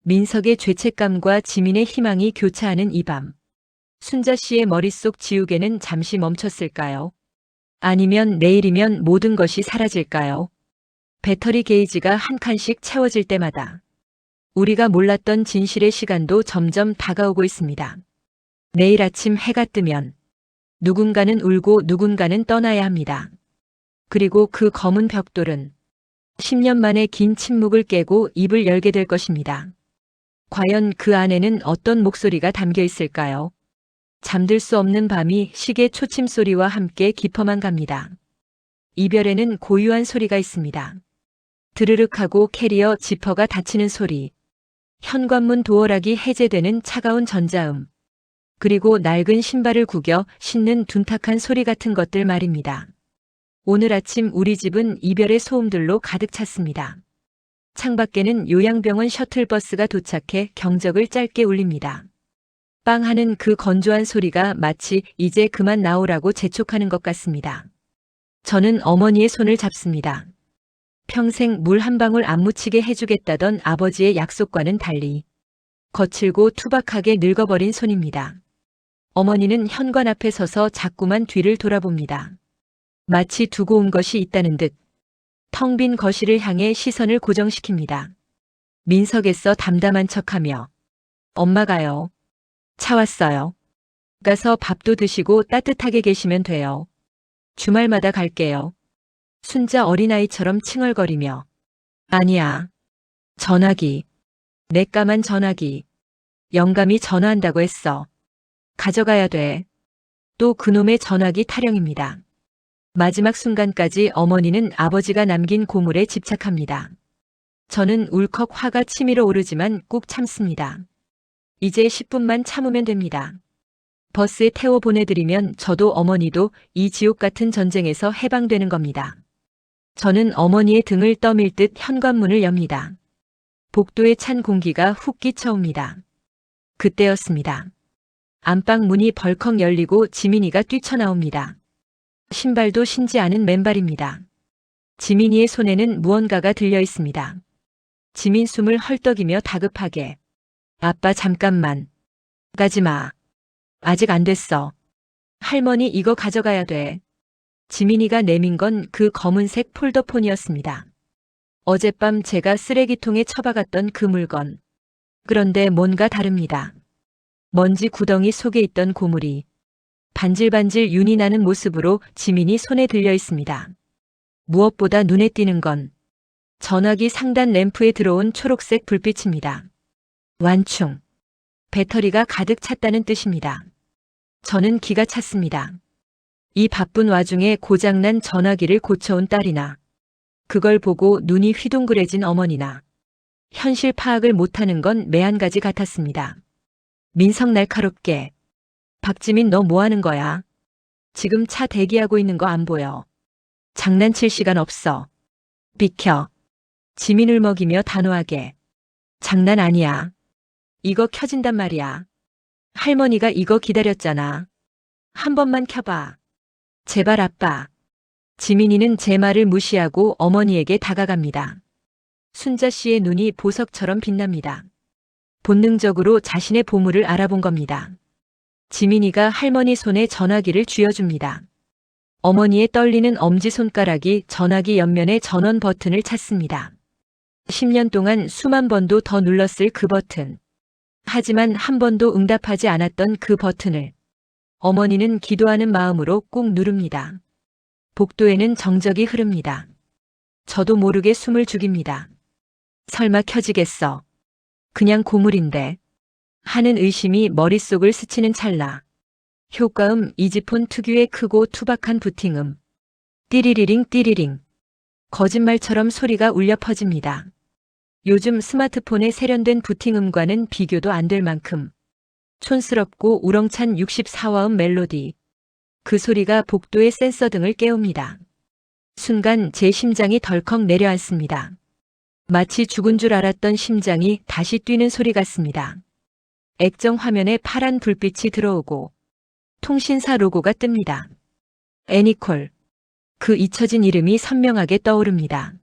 민석의 죄책감과 지민의 희망이 교차하는 이 밤. 순자 씨의 머릿속 지우개는 잠시 멈췄을까요? 아니면 내일이면 모든 것이 사라질까요? 배터리 게이지가 한 칸씩 채워질 때마다 우리가 몰랐던 진실의 시간도 점점 다가오고 있습니다. 내일 아침 해가 뜨면 누군가는 울고 누군가는 떠나야 합니다. 그리고 그 검은 벽돌은 10년 만에 긴 침묵을 깨고 입을 열게 될 것입니다. 과연 그 안에는 어떤 목소리가 담겨 있을까요? 잠들 수 없는 밤이 시계 초침 소리와 함께 깊어만 갑니다. 이별에는 고유한 소리가 있습니다. 드르륵하고 캐리어 지퍼가 닫히는 소리, 현관문 도어락이 해제되는 차가운 전자음, 그리고 낡은 신발을 구겨 신는 둔탁한 소리 같은 것들 말입니다. 오늘 아침 우리 집은 이별의 소음들로 가득 찼습니다. 창밖에는 요양병원 셔틀버스가 도착해 경적을 짧게 울립니다. 빵 하는 그 건조한 소리가 마치 이제 그만 나오라고 재촉하는 것 같습니다. 저는 어머니의 손을 잡습니다. 평생 물 한 방울 안 묻히게 해주겠다던 아버지의 약속과는 달리 거칠고 투박하게 늙어버린 손입니다. 어머니는 현관 앞에 서서 자꾸만 뒤를 돌아봅니다. 마치 두고 온 것이 있다는 듯 텅 빈 거실을 향해 시선을 고정시킵니다. 민석에서 담담한 척하며 엄마가요. 차 왔어요. 가서 밥도 드시고 따뜻하게 계시면 돼요. 주말마다 갈게요. 순자 어린아이처럼 칭얼거리며. 아니야. 전화기. 내 까만 전화기. 영감이 전화한다고 했어. 가져가야 돼. 또 그놈의 전화기 타령입니다. 마지막 순간까지 어머니는 아버지가 남긴 고물에 집착합니다. 저는 울컥 화가 치밀어 오르지만 꾹 참습니다. 이제 10분만 참으면 됩니다. 버스에 태워 보내드리면 저도 어머니도 이 지옥 같은 전쟁에서 해방되는 겁니다. 저는 어머니의 등을 떠밀듯 현관문을 엽니다. 복도에 찬 공기가 훅 끼쳐옵니다. 그때였습니다. 안방 문이 벌컥 열리고 지민이가 뛰쳐나옵니다. 신발도 신지 않은 맨발입니다. 지민이의 손에는 무언가가 들려 있습니다. 지민 숨을 헐떡이며 다급하게. 아빠 잠깐만. 가지마. 아직 안 됐어. 할머니 이거 가져가야 돼. 지민이가 내민 건 그 검은색 폴더폰이었습니다. 어젯밤 제가 쓰레기통에 처박았던 그 물건. 그런데 뭔가 다릅니다. 먼지 구덩이 속에 있던 고물이 반질반질 윤이 나는 모습으로 지민이 손에 들려 있습니다. 무엇보다 눈에 띄는 건 전화기 상단 램프에 들어온 초록색 불빛입니다. 완충. 배터리가 가득 찼다는 뜻입니다. 저는 기가 찼습니다. 이 바쁜 와중에 고장난 전화기를 고쳐온 딸이나, 그걸 보고 눈이 휘둥그레진 어머니나, 현실 파악을 못하는 건 매한가지 같았습니다. 민석 날카롭게. 박지민 너 뭐하는 거야? 지금 차 대기하고 있는 거 안 보여. 장난칠 시간 없어. 비켜. 지민을 먹이며 단호하게. 장난 아니야. 이거 켜진단 말이야. 할머니가 이거 기다렸잖아. 한 번만 켜봐. 제발 아빠. 지민이는 제 말을 무시하고 어머니에게 다가갑니다. 순자 씨의 눈이 보석처럼 빛납니다. 본능적으로 자신의 보물을 알아본 겁니다. 지민이가 할머니 손에 전화기를 쥐어줍니다. 어머니의 떨리는 엄지손가락이 전화기 옆면의 전원 버튼을 찾습니다. 10년 동안 수만 번도 더 눌렀을 그 버튼. 하지만 한 번도 응답하지 않았던 그 버튼을 어머니는 기도하는 마음으로 꾹 누릅니다. 복도에는 정적이 흐릅니다. 저도 모르게 숨을 죽입니다. 설마 켜지겠어. 그냥 고물인데. 하는 의심이 머릿속을 스치는 찰나. 효과음 이지폰 특유의 크고 투박한 부팅음. 띠리리링 띠리링. 거짓말처럼 소리가 울려 퍼집니다. 요즘 스마트폰에 세련된 부팅음과는 비교도 안 될 만큼 촌스럽고 우렁찬 64화음 멜로디. 그 소리가 복도의 센서 등을 깨웁니다. 순간 제 심장이 덜컥 내려앉습니다. 마치 죽은 줄 알았던 심장이 다시 뛰는 소리 같습니다. 액정 화면에 파란 불빛이 들어오고 통신사 로고가 뜹니다. 애니콜. 그 잊혀진 이름이 선명하게 떠오릅니다.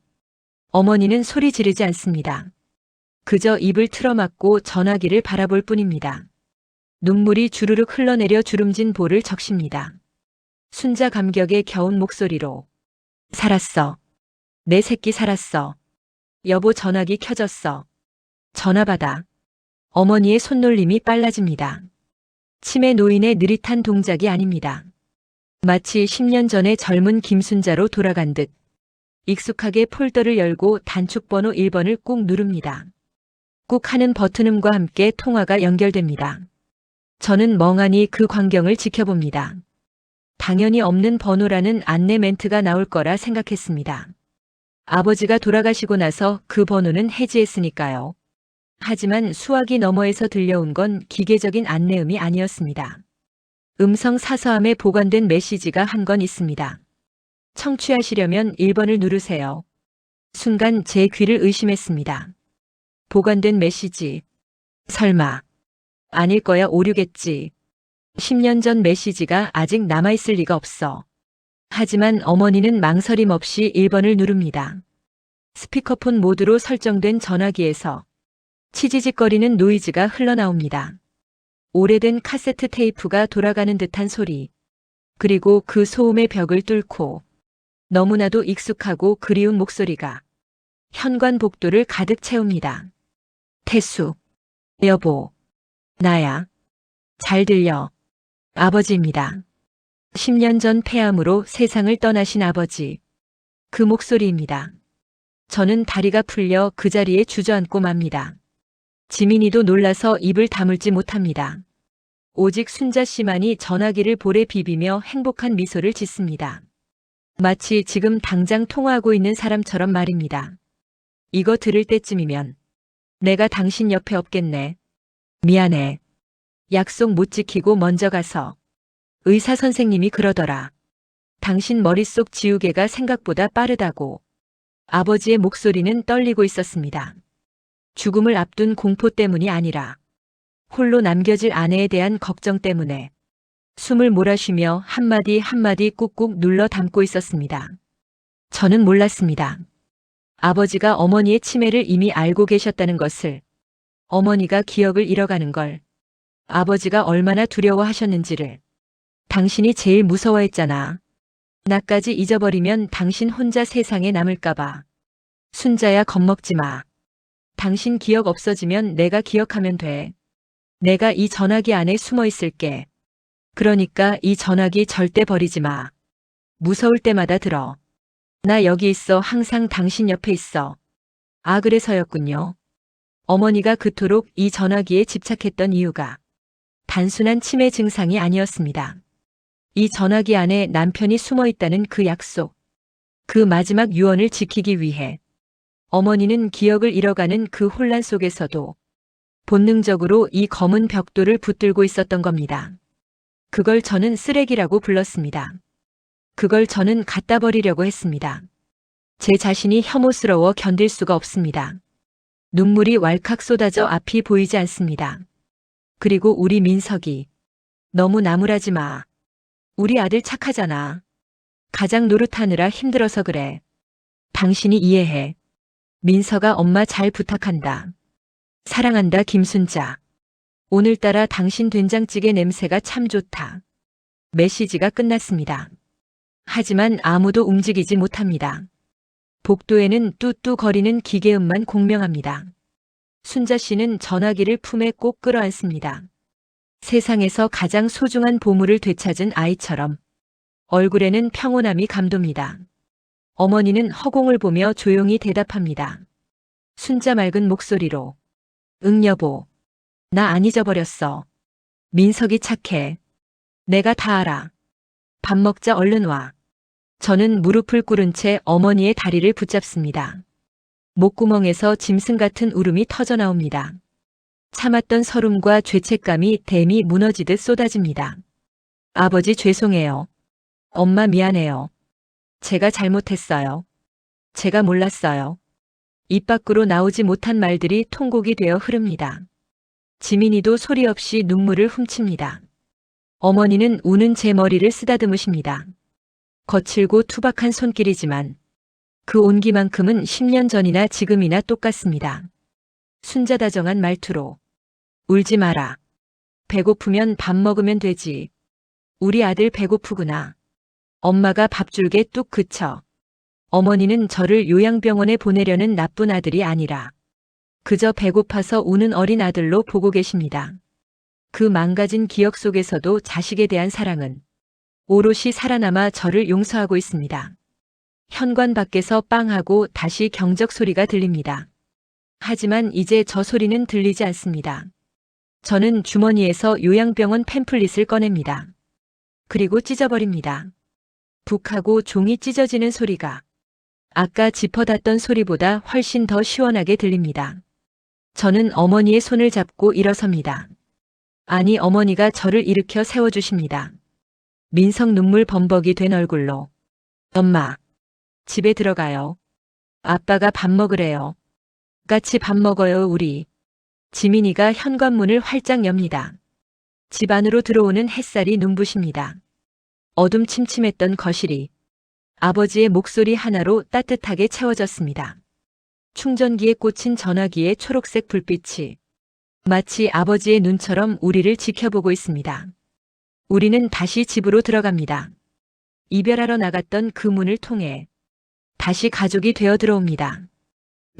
어머니는 소리 지르지 않습니다. 그저 입을 틀어막고 전화기를 바라볼 뿐입니다. 눈물이 주르륵 흘러내려 주름진 볼을 적십니다. 순자 감격에 겨운 목소리로. 살았어. 내 새끼 살았어. 여보 전화기 켜졌어. 전화 받아. 어머니의 손놀림이 빨라집니다. 치매 노인의 느릿한 동작이 아닙니다. 마치 10년 전에 젊은 김순자로 돌아간 듯 익숙하게 폴더를 열고 단축번호 1번을 꾹 누릅니다. 꾹 하는 버튼음과 함께 통화가 연결됩니다. 저는 멍하니 그 광경을 지켜봅니다. 당연히 없는 번호라는 안내 멘트가 나올 거라 생각했습니다. 아버지가 돌아가시고 나서 그 번호는 해지했으니까요. 하지만 수화기 너머에서 들려온 건 기계적인 안내음이 아니었습니다. 음성 사서함에 보관된 메시지가 한 건 있습니다. 청취하시려면 1번을 누르세요. 순간 제 귀를 의심했습니다. 보관된 메시지. 설마. 아닐 거야 오류겠지. 10년 전 메시지가 아직 남아있을 리가 없어. 하지만 어머니는 망설임 없이 1번을 누릅니다. 스피커폰 모드로 설정된 전화기에서 치지직거리는 노이즈가 흘러나옵니다. 오래된 카세트 테이프가 돌아가는 듯한 소리. 그리고 그 소음의 벽을 뚫고 너무나도 익숙하고 그리운 목소리가 현관 복도를 가득 채웁니다. 태수. 여보. 나야. 잘 들려. 아버지입니다. 10년 전 폐암으로 세상을 떠나신 아버지. 그 목소리입니다. 저는 다리가 풀려 그 자리에 주저앉고 맙니다. 지민이도 놀라서 입을 다물지 못합니다. 오직 순자 씨만이 전화기를 볼에 비비며 행복한 미소를 짓습니다. 마치 지금 당장 통화하고 있는 사람처럼 말입니다. 이거 들을 때쯤이면 내가 당신 옆에 없겠네. 미안해. 약속 못 지키고 먼저 가서. 의사 선생님이 그러더라. 당신 머릿속 지우개가 생각보다 빠르다고. 아버지의 목소리는 떨리고 있었습니다. 죽음을 앞둔 공포 때문이 아니라 홀로 남겨질 아내에 대한 걱정 때문에 숨을 몰아쉬며 한마디 한마디 꾹꾹 눌러 담고 있었습니다. 저는 몰랐습니다. 아버지가 어머니의 치매를 이미 알고 계셨다는 것을, 어머니가 기억을 잃어가는 걸, 아버지가 얼마나 두려워하셨는지를. 당신이 제일 무서워했잖아. 나까지 잊어버리면 당신 혼자 세상에 남을까봐. 순자야, 겁먹지 마. 당신 기억 없어지면 내가 기억하면 돼. 내가 이 전화기 안에 숨어 있을게. 그러니까 이 전화기 절대 버리지 마. 무서울 때마다 들어. 나 여기 있어. 항상 당신 옆에 있어. 아, 그래서였군요. 어머니가 그토록 이 전화기에 집착했던 이유가 단순한 치매 증상이 아니었습니다. 이 전화기 안에 남편이 숨어 있다는 그 약속, 그 마지막 유언을 지키기 위해 어머니는 기억을 잃어가는 그 혼란 속에서도 본능적으로 이 검은 벽돌을 붙들고 있었던 겁니다. 그걸 저는 쓰레기라고 불렀습니다. 그걸 저는 갖다 버리려고 했습니다. 제 자신이 혐오스러워 견딜 수가 없습니다. 눈물이 왈칵 쏟아져 앞이 보이지 않습니다. 그리고 우리 민석이. 너무 나무라지 마. 우리 아들 착하잖아. 가장 노릇하느라 힘들어서 그래. 당신이 이해해. 민서가 엄마 잘 부탁한다. 사랑한다, 김순자. 오늘따라 당신 된장찌개 냄새가 참 좋다. 메시지가 끝났습니다. 하지만 아무도 움직이지 못합니다. 복도에는 뚜뚜거리는 기계음만 공명합니다. 순자 씨는 전화기를 품에 꼭 끌어안습니다. 세상에서 가장 소중한 보물을 되찾은 아이처럼 얼굴에는 평온함이 감돕니다. 어머니는 허공을 보며 조용히 대답합니다. 순자 맑은 목소리로. 응, 여보. 나 안 잊어버렸어. 민석이 착해. 내가 다 알아. 밥 먹자, 얼른 와. 저는 무릎을 꿇은 채 어머니의 다리를 붙잡습니다. 목구멍에서 짐승 같은 울음이 터져나옵니다. 참았던 서름과 죄책감이 댐이 무너지듯 쏟아집니다. 아버지, 죄송해요. 엄마, 미안해요. 제가 잘못했어요. 제가 몰랐어요. 입 밖으로 나오지 못한 말들이 통곡이 되어 흐릅니다. 지민이도 소리 없이 눈물을 훔칩니다. 어머니는 우는 제 머리를 쓰다듬으십니다. 거칠고 투박한 손길이지만 그 온기만큼은 10년 전이나 지금이나 똑같습니다. 순자 다정한 말투로. 울지 마라. 배고프면 밥 먹으면 되지. 우리 아들 배고프구나. 엄마가 밥 줄게. 뚝 그쳐. 어머니는 저를 요양병원에 보내려는 나쁜 아들이 아니라 그저 배고파서 우는 어린 아들로 보고 계십니다. 그 망가진 기억 속에서도 자식에 대한 사랑은 오롯이 살아남아 저를 용서하고 있습니다. 현관 밖에서 빵하고 다시 경적 소리가 들립니다. 하지만 이제 저 소리는 들리지 않습니다. 저는 주머니에서 요양병원 팸플릿을 꺼냅니다. 그리고 찢어버립니다. 북하고 종이 찢어지는 소리가 아까 짚어닿던 소리보다 훨씬 더 시원하게 들립니다. 저는 어머니의 손을 잡고 일어섭니다. 아니, 어머니가 저를 일으켜 세워주십니다. 민석 눈물 범벅이 된 얼굴로. 엄마, 집에 들어가요. 아빠가 밥 먹으래요. 같이 밥 먹어요, 우리. 지민이가 현관문을 활짝 엽니다. 집 안으로 들어오는 햇살이 눈부십니다. 어둠 침침했던 거실이 아버지의 목소리 하나로 따뜻하게 채워졌습니다. 충전기에 꽂힌 전화기의 초록색 불빛이 마치 아버지의 눈처럼 우리를 지켜보고 있습니다. 우리는 다시 집으로 들어갑니다. 이별하러 나갔던 그 문을 통해 다시 가족이 되어 들어옵니다.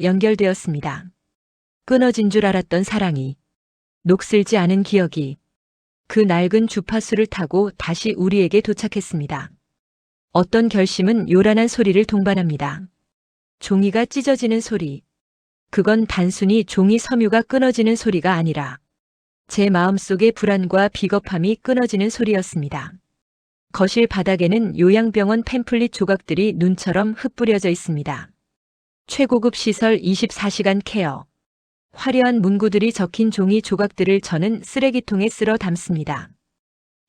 연결되었습니다. 끊어진 줄 알았던 사랑이, 녹슬지 않은 기억이, 그 낡은 주파수를 타고 다시 우리에게 도착했습니다. 어떤 결심은 요란한 소리를 동반합니다. 종이가 찢어지는 소리. 그건 단순히 종이 섬유가 끊어지는 소리가 아니라 제 마음속의 불안과 비겁함이 끊어지는 소리였습니다. 거실 바닥에는 요양병원 팸플릿 조각들이 눈처럼 흩뿌려져 있습니다. 최고급 시설 24시간 케어. 화려한 문구들이 적힌 종이 조각들을 저는 쓰레기통에 쓸어 담습니다.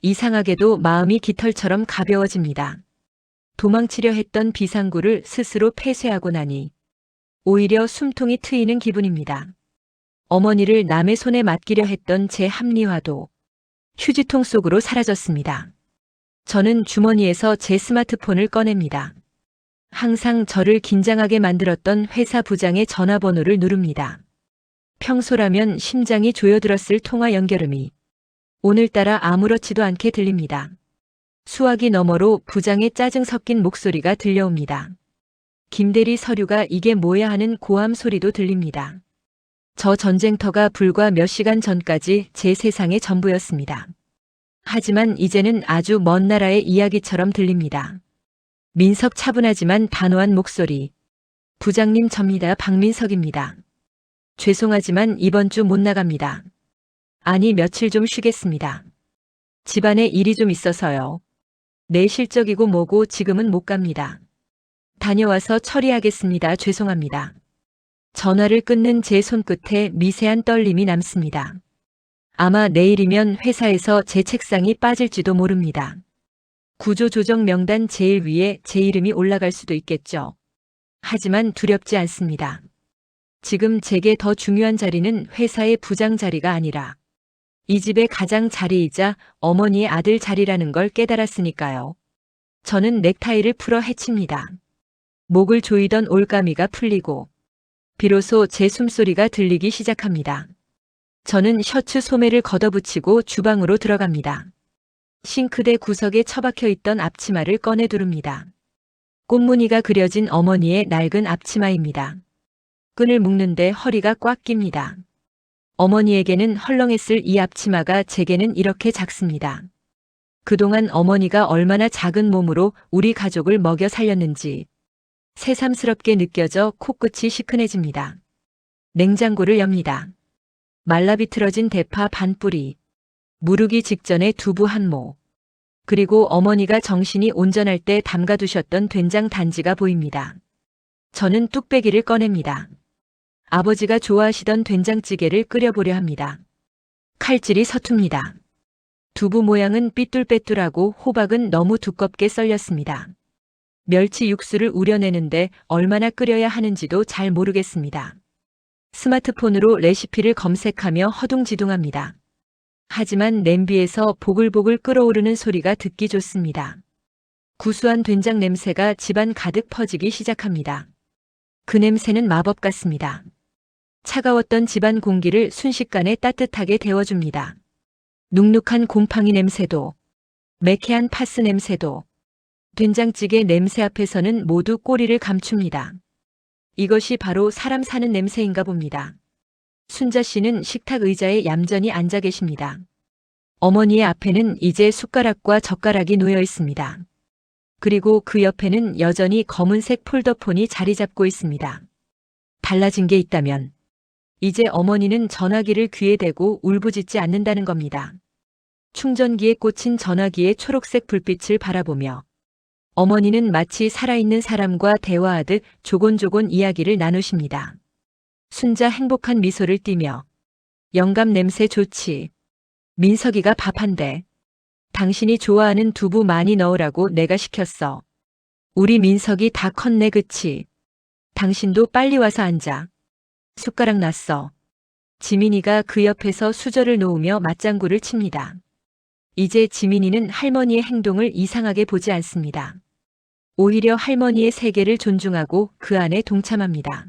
이상하게도 마음이 깃털처럼 가벼워집니다. 도망치려 했던 비상구를 스스로 폐쇄하고 나니 오히려 숨통이 트이는 기분입니다. 어머니를 남의 손에 맡기려 했던 제 합리화도 휴지통 속으로 사라졌습니다. 저는 주머니에서 제 스마트폰을 꺼냅니다. 항상 저를 긴장하게 만들었던 회사 부장의 전화번호를 누릅니다. 평소라면 심장이 조여들었을 통화 연결음이 오늘따라 아무렇지도 않게 들립니다. 수화기 너머로 부장의 짜증 섞인 목소리가 들려옵니다. 김대리 서류가 이게 뭐야 하는 고함 소리도 들립니다. 저 전쟁터가 불과 몇 시간 전까지 제 세상의 전부였습니다. 하지만 이제는 아주 먼 나라의 이야기처럼 들립니다. 민석 차분하지만 단호한 목소리. 부장님 접니다. 박민석입니다. 죄송하지만 이번 주 못 나갑니다. 아니 며칠 좀 쉬겠습니다. 집안에 일이 좀 있어서요. 내 실적이고 뭐고 지금은 못 갑니다. 다녀와서 처리하겠습니다. 죄송합니다. 전화를 끊는 제 손끝에 미세한 떨림이 남습니다. 아마 내일이면 회사에서 제 책상이 빠질지도 모릅니다. 구조조정 명단 제일 위에 제 이름이 올라갈 수도 있겠죠. 하지만 두렵지 않습니다. 지금 제게 더 중요한 자리는 회사의 부장 자리가 아니라 이 집의 가장 자리이자 어머니의 아들 자리라는 걸 깨달았으니까요. 저는 넥타이를 풀어 헤칩니다. 목을 조이던 올가미가 풀리고 비로소 제 숨소리가 들리기 시작합니다. 저는 셔츠 소매를 걷어붙이고 주방으로 들어갑니다. 싱크대 구석에 처박혀 있던 앞치마를 꺼내 두릅니다. 꽃무늬가 그려진 어머니의 낡은 앞치마입니다. 끈을 묶는데 허리가 꽉 낍니다. 어머니에게는 헐렁했을 이 앞치마가 제게는 이렇게 작습니다. 그동안 어머니가 얼마나 작은 몸으로 우리 가족을 먹여 살렸는지 새삼스럽게 느껴져 코끝이 시큰해집니다. 냉장고를 엽니다. 말라비틀어진 대파 반 뿌리, 무르기 직전에 두부 한 모, 그리고 어머니가 정신이 온전할 때 담가두셨던 된장 단지가 보입니다. 저는 뚝배기를 꺼냅니다. 아버지가 좋아하시던 된장찌개를 끓여보려 합니다. 칼질이 서툽니다. 두부 모양은 삐뚤빼뚤하고 호박은 너무 두껍게 썰렸습니다. 멸치 육수를 우려내는데 얼마나 끓여야 하는지도 잘 모르겠습니다. 스마트폰으로 레시피를 검색하며 허둥지둥합니다. 하지만 냄비에서 보글보글 끓어오르는 소리가 듣기 좋습니다. 구수한 된장 냄새가 집안 가득 퍼지기 시작합니다. 그 냄새는 마법 같습니다. 차가웠던 집안 공기를 순식간에 따뜻하게 데워줍니다. 눅눅한 곰팡이 냄새도, 매캐한 파스 냄새도, 된장찌개 냄새 앞에서는 모두 꼬리를 감춥니다. 이것이 바로 사람 사는 냄새인가 봅니다. 순자 씨는 식탁 의자에 얌전히 앉아 계십니다. 어머니의 앞에는 이제 숟가락과 젓가락이 놓여 있습니다. 그리고 그 옆에는 여전히 검은색 폴더폰이 자리 잡고 있습니다. 달라진 게 있다면 이제 어머니는 전화기를 귀에 대고 울부짖지 않는다는 겁니다. 충전기에 꽂힌 전화기의 초록색 불빛을 바라보며 어머니는 마치 살아있는 사람과 대화하듯 조곤조곤 이야기를 나누십니다. 순자 행복한 미소를 띠며 영감 냄새 좋지. 민석이가 밥한대. 당신이 좋아하는 두부 많이 넣으라고 내가 시켰어. 우리 민석이 다 컸네 그치? 당신도 빨리 와서 앉아. 숟가락 놨어. 지민이가 그 옆에서 수저를 놓으며 맞장구를 칩니다. 이제 지민이는 할머니의 행동을 이상하게 보지 않습니다. 오히려 할머니의 세계를 존중하고 그 안에 동참합니다.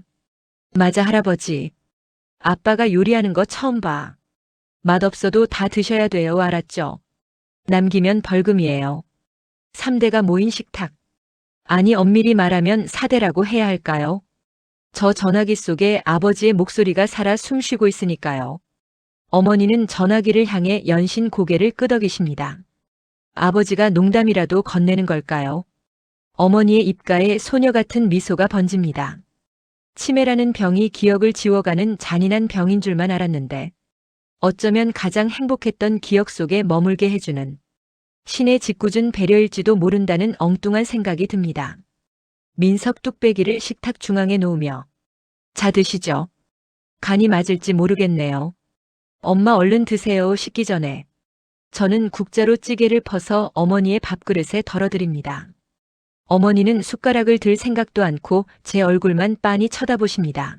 맞아 할아버지. 아빠가 요리하는 거 처음 봐. 맛없어도 다 드셔야 돼요 알았죠? 남기면 벌금이에요. 3대가 모인 식탁. 아니 엄밀히 말하면 4대라고 해야 할까요? 저 전화기 속에 아버지의 목소리가 살아 숨쉬고 있으니까요. 어머니는 전화기를 향해 연신 고개를 끄덕이십니다. 아버지가 농담이라도 건네는 걸까요? 어머니의 입가에 소녀 같은 미소가 번집니다. 치매라는 병이 기억을 지워가는 잔인한 병인 줄만 알았는데 어쩌면 가장 행복했던 기억 속에 머물게 해주는 신의 짓궂은 배려일지도 모른다는 엉뚱한 생각이 듭니다. 민석 뚝배기를 식탁 중앙에 놓으며 자 드시죠. 간이 맞을지 모르겠네요. 엄마 얼른 드세요. 식기 전에. 저는 국자로 찌개를 퍼서 어머니의 밥그릇에 덜어드립니다. 어머니는 숟가락을 들 생각도 않고 제 얼굴만 빤히 쳐다보십니다.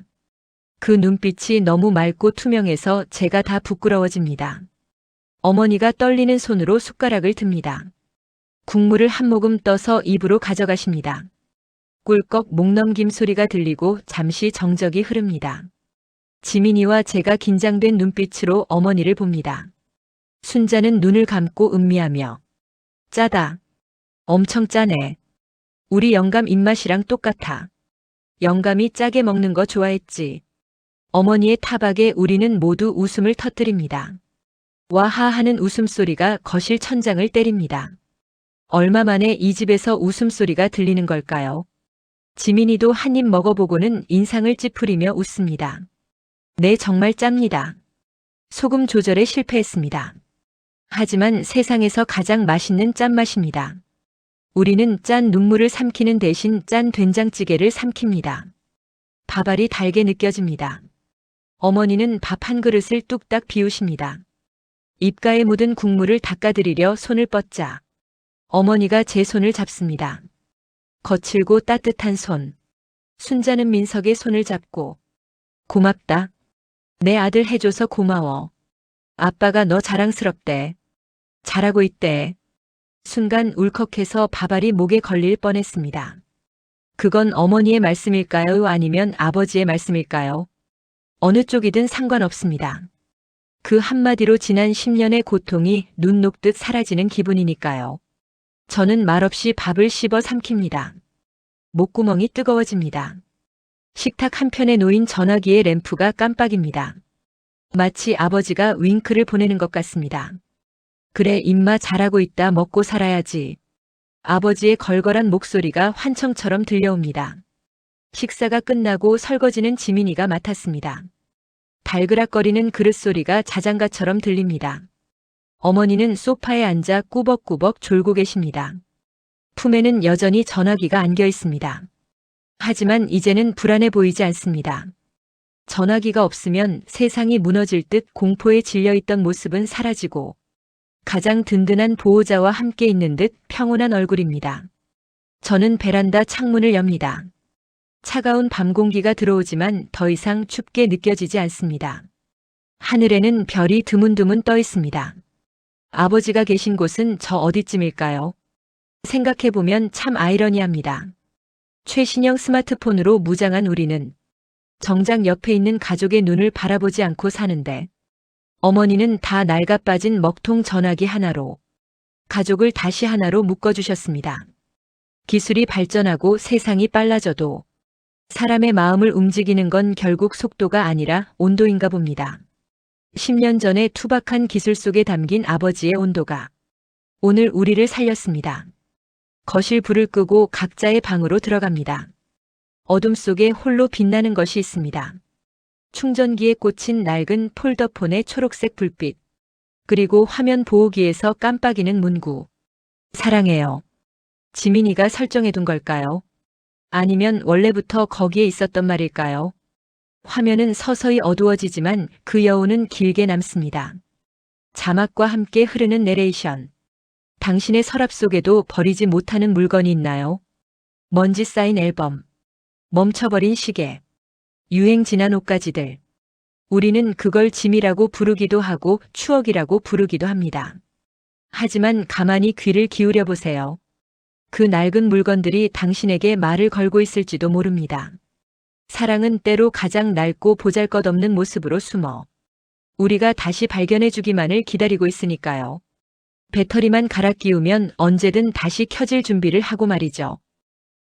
그 눈빛이 너무 맑고 투명해서 제가 다 부끄러워집니다. 어머니가 떨리는 손으로 숟가락을 듭니다. 국물을 한 모금 떠서 입으로 가져가십니다. 꿀꺽 목넘김 소리가 들리고 잠시 정적이 흐릅니다. 지민이와 제가 긴장된 눈빛으로 어머니를 봅니다. 순자는 눈을 감고 음미하며 짜다. 엄청 짜네. 우리 영감 입맛이랑 똑같아. 영감이 짜게 먹는 거 좋아했지. 어머니의 타박에 우리는 모두 웃음을 터뜨립니다. 와하 하는 웃음소리가 거실 천장을 때립니다. 얼마 만에 이 집에서 웃음소리가 들리는 걸까요? 지민이도 한 입 먹어보고는 인상을 찌푸리며 웃습니다. 네, 정말 짭니다. 소금 조절에 실패했습니다. 하지만 세상에서 가장 맛있는 짠맛입니다. 우리는 짠 눈물을 삼키는 대신 짠 된장찌개를 삼킵니다. 밥알이 달게 느껴집니다. 어머니는 밥 한 그릇을 뚝딱 비우십니다. 입가에 묻은 국물을 닦아드리려 손을 뻗자 어머니가 제 손을 잡습니다. 거칠고 따뜻한 손. 순자는 민석의 손을 잡고 고맙다. 내 아들 해줘서 고마워. 아빠가 너 자랑스럽대. 잘하고 있대. 순간 울컥해서 밥알이 목에 걸릴 뻔했습니다. 그건 어머니의 말씀일까요? 아니면 아버지의 말씀일까요? 어느 쪽이든 상관없습니다. 그 한마디로 지난 10년의 고통이 눈 녹듯 사라지는 기분이니까요. 저는 말없이 밥을 씹어 삼킵니다. 목구멍이 뜨거워집니다. 식탁 한편에 놓인 전화기의 램프가 깜빡입니다. 마치 아버지가 윙크를 보내는 것 같습니다. 그래, 임마 잘하고 있다. 먹고 살아야지. 아버지의 걸걸한 목소리가 환청처럼 들려옵니다. 식사가 끝나고 설거지는 지민이가 맡았습니다. 달그락거리는 그릇 소리가 자장가처럼 들립니다. 어머니는 소파에 앉아 꾸벅꾸벅 졸고 계십니다. 품에는 여전히 전화기가 안겨 있습니다. 하지만 이제는 불안해 보이지 않습니다. 전화기가 없으면 세상이 무너질 듯 공포에 질려있던 모습은 사라지고 가장 든든한 보호자와 함께 있는 듯 평온한 얼굴입니다. 저는 베란다 창문을 엽니다. 차가운 밤 공기가 들어오지만 더 이상 춥게 느껴지지 않습니다. 하늘에는 별이 드문드문 떠 있습니다. 아버지가 계신 곳은 저 어디쯤일까요? 생각해보면 참 아이러니합니다. 최신형 스마트폰으로 무장한 우리는 정작 옆에 있는 가족의 눈을 바라보지 않고 사는데 어머니는 다 낡아빠진 먹통 전화기 하나로 가족을 다시 하나로 묶어주셨습니다. 기술이 발전하고 세상이 빨라져도 사람의 마음을 움직이는 건 결국 속도가 아니라 온도인가 봅니다. 10년 전의 투박한 기술 속에 담긴 아버지의 온도가 오늘 우리를 살렸습니다. 거실 불을 끄고 각자의 방으로 들어갑니다. 어둠 속에 홀로 빛나는 것이 있습니다. 충전기에 꽂힌 낡은 폴더폰의 초록색 불빛, 그리고 화면 보호기에서 깜빡이는 문구. 사랑해요. 지민이가 설정해둔 걸까요? 아니면 원래부터 거기에 있었던 말일까요? 화면은 서서히 어두워지지만 그 여운은 길게 남습니다. 자막과 함께 흐르는 내레이션. 당신의 서랍 속에도 버리지 못하는 물건이 있나요? 먼지 쌓인 앨범. 멈춰버린 시계. 유행 지난 옷가지들. 우리는 그걸 짐이라고 부르기도 하고 추억이라고 부르기도 합니다. 하지만 가만히 귀를 기울여 보세요. 그 낡은 물건들이 당신에게 말을 걸고 있을지도 모릅니다. 사랑은 때로 가장 낡고 보잘것없는 모습으로 숨어 우리가 다시 발견해주기만을 기다리고 있으니까요. 배터리만 갈아 끼우면 언제든 다시 켜질 준비를 하고 말이죠.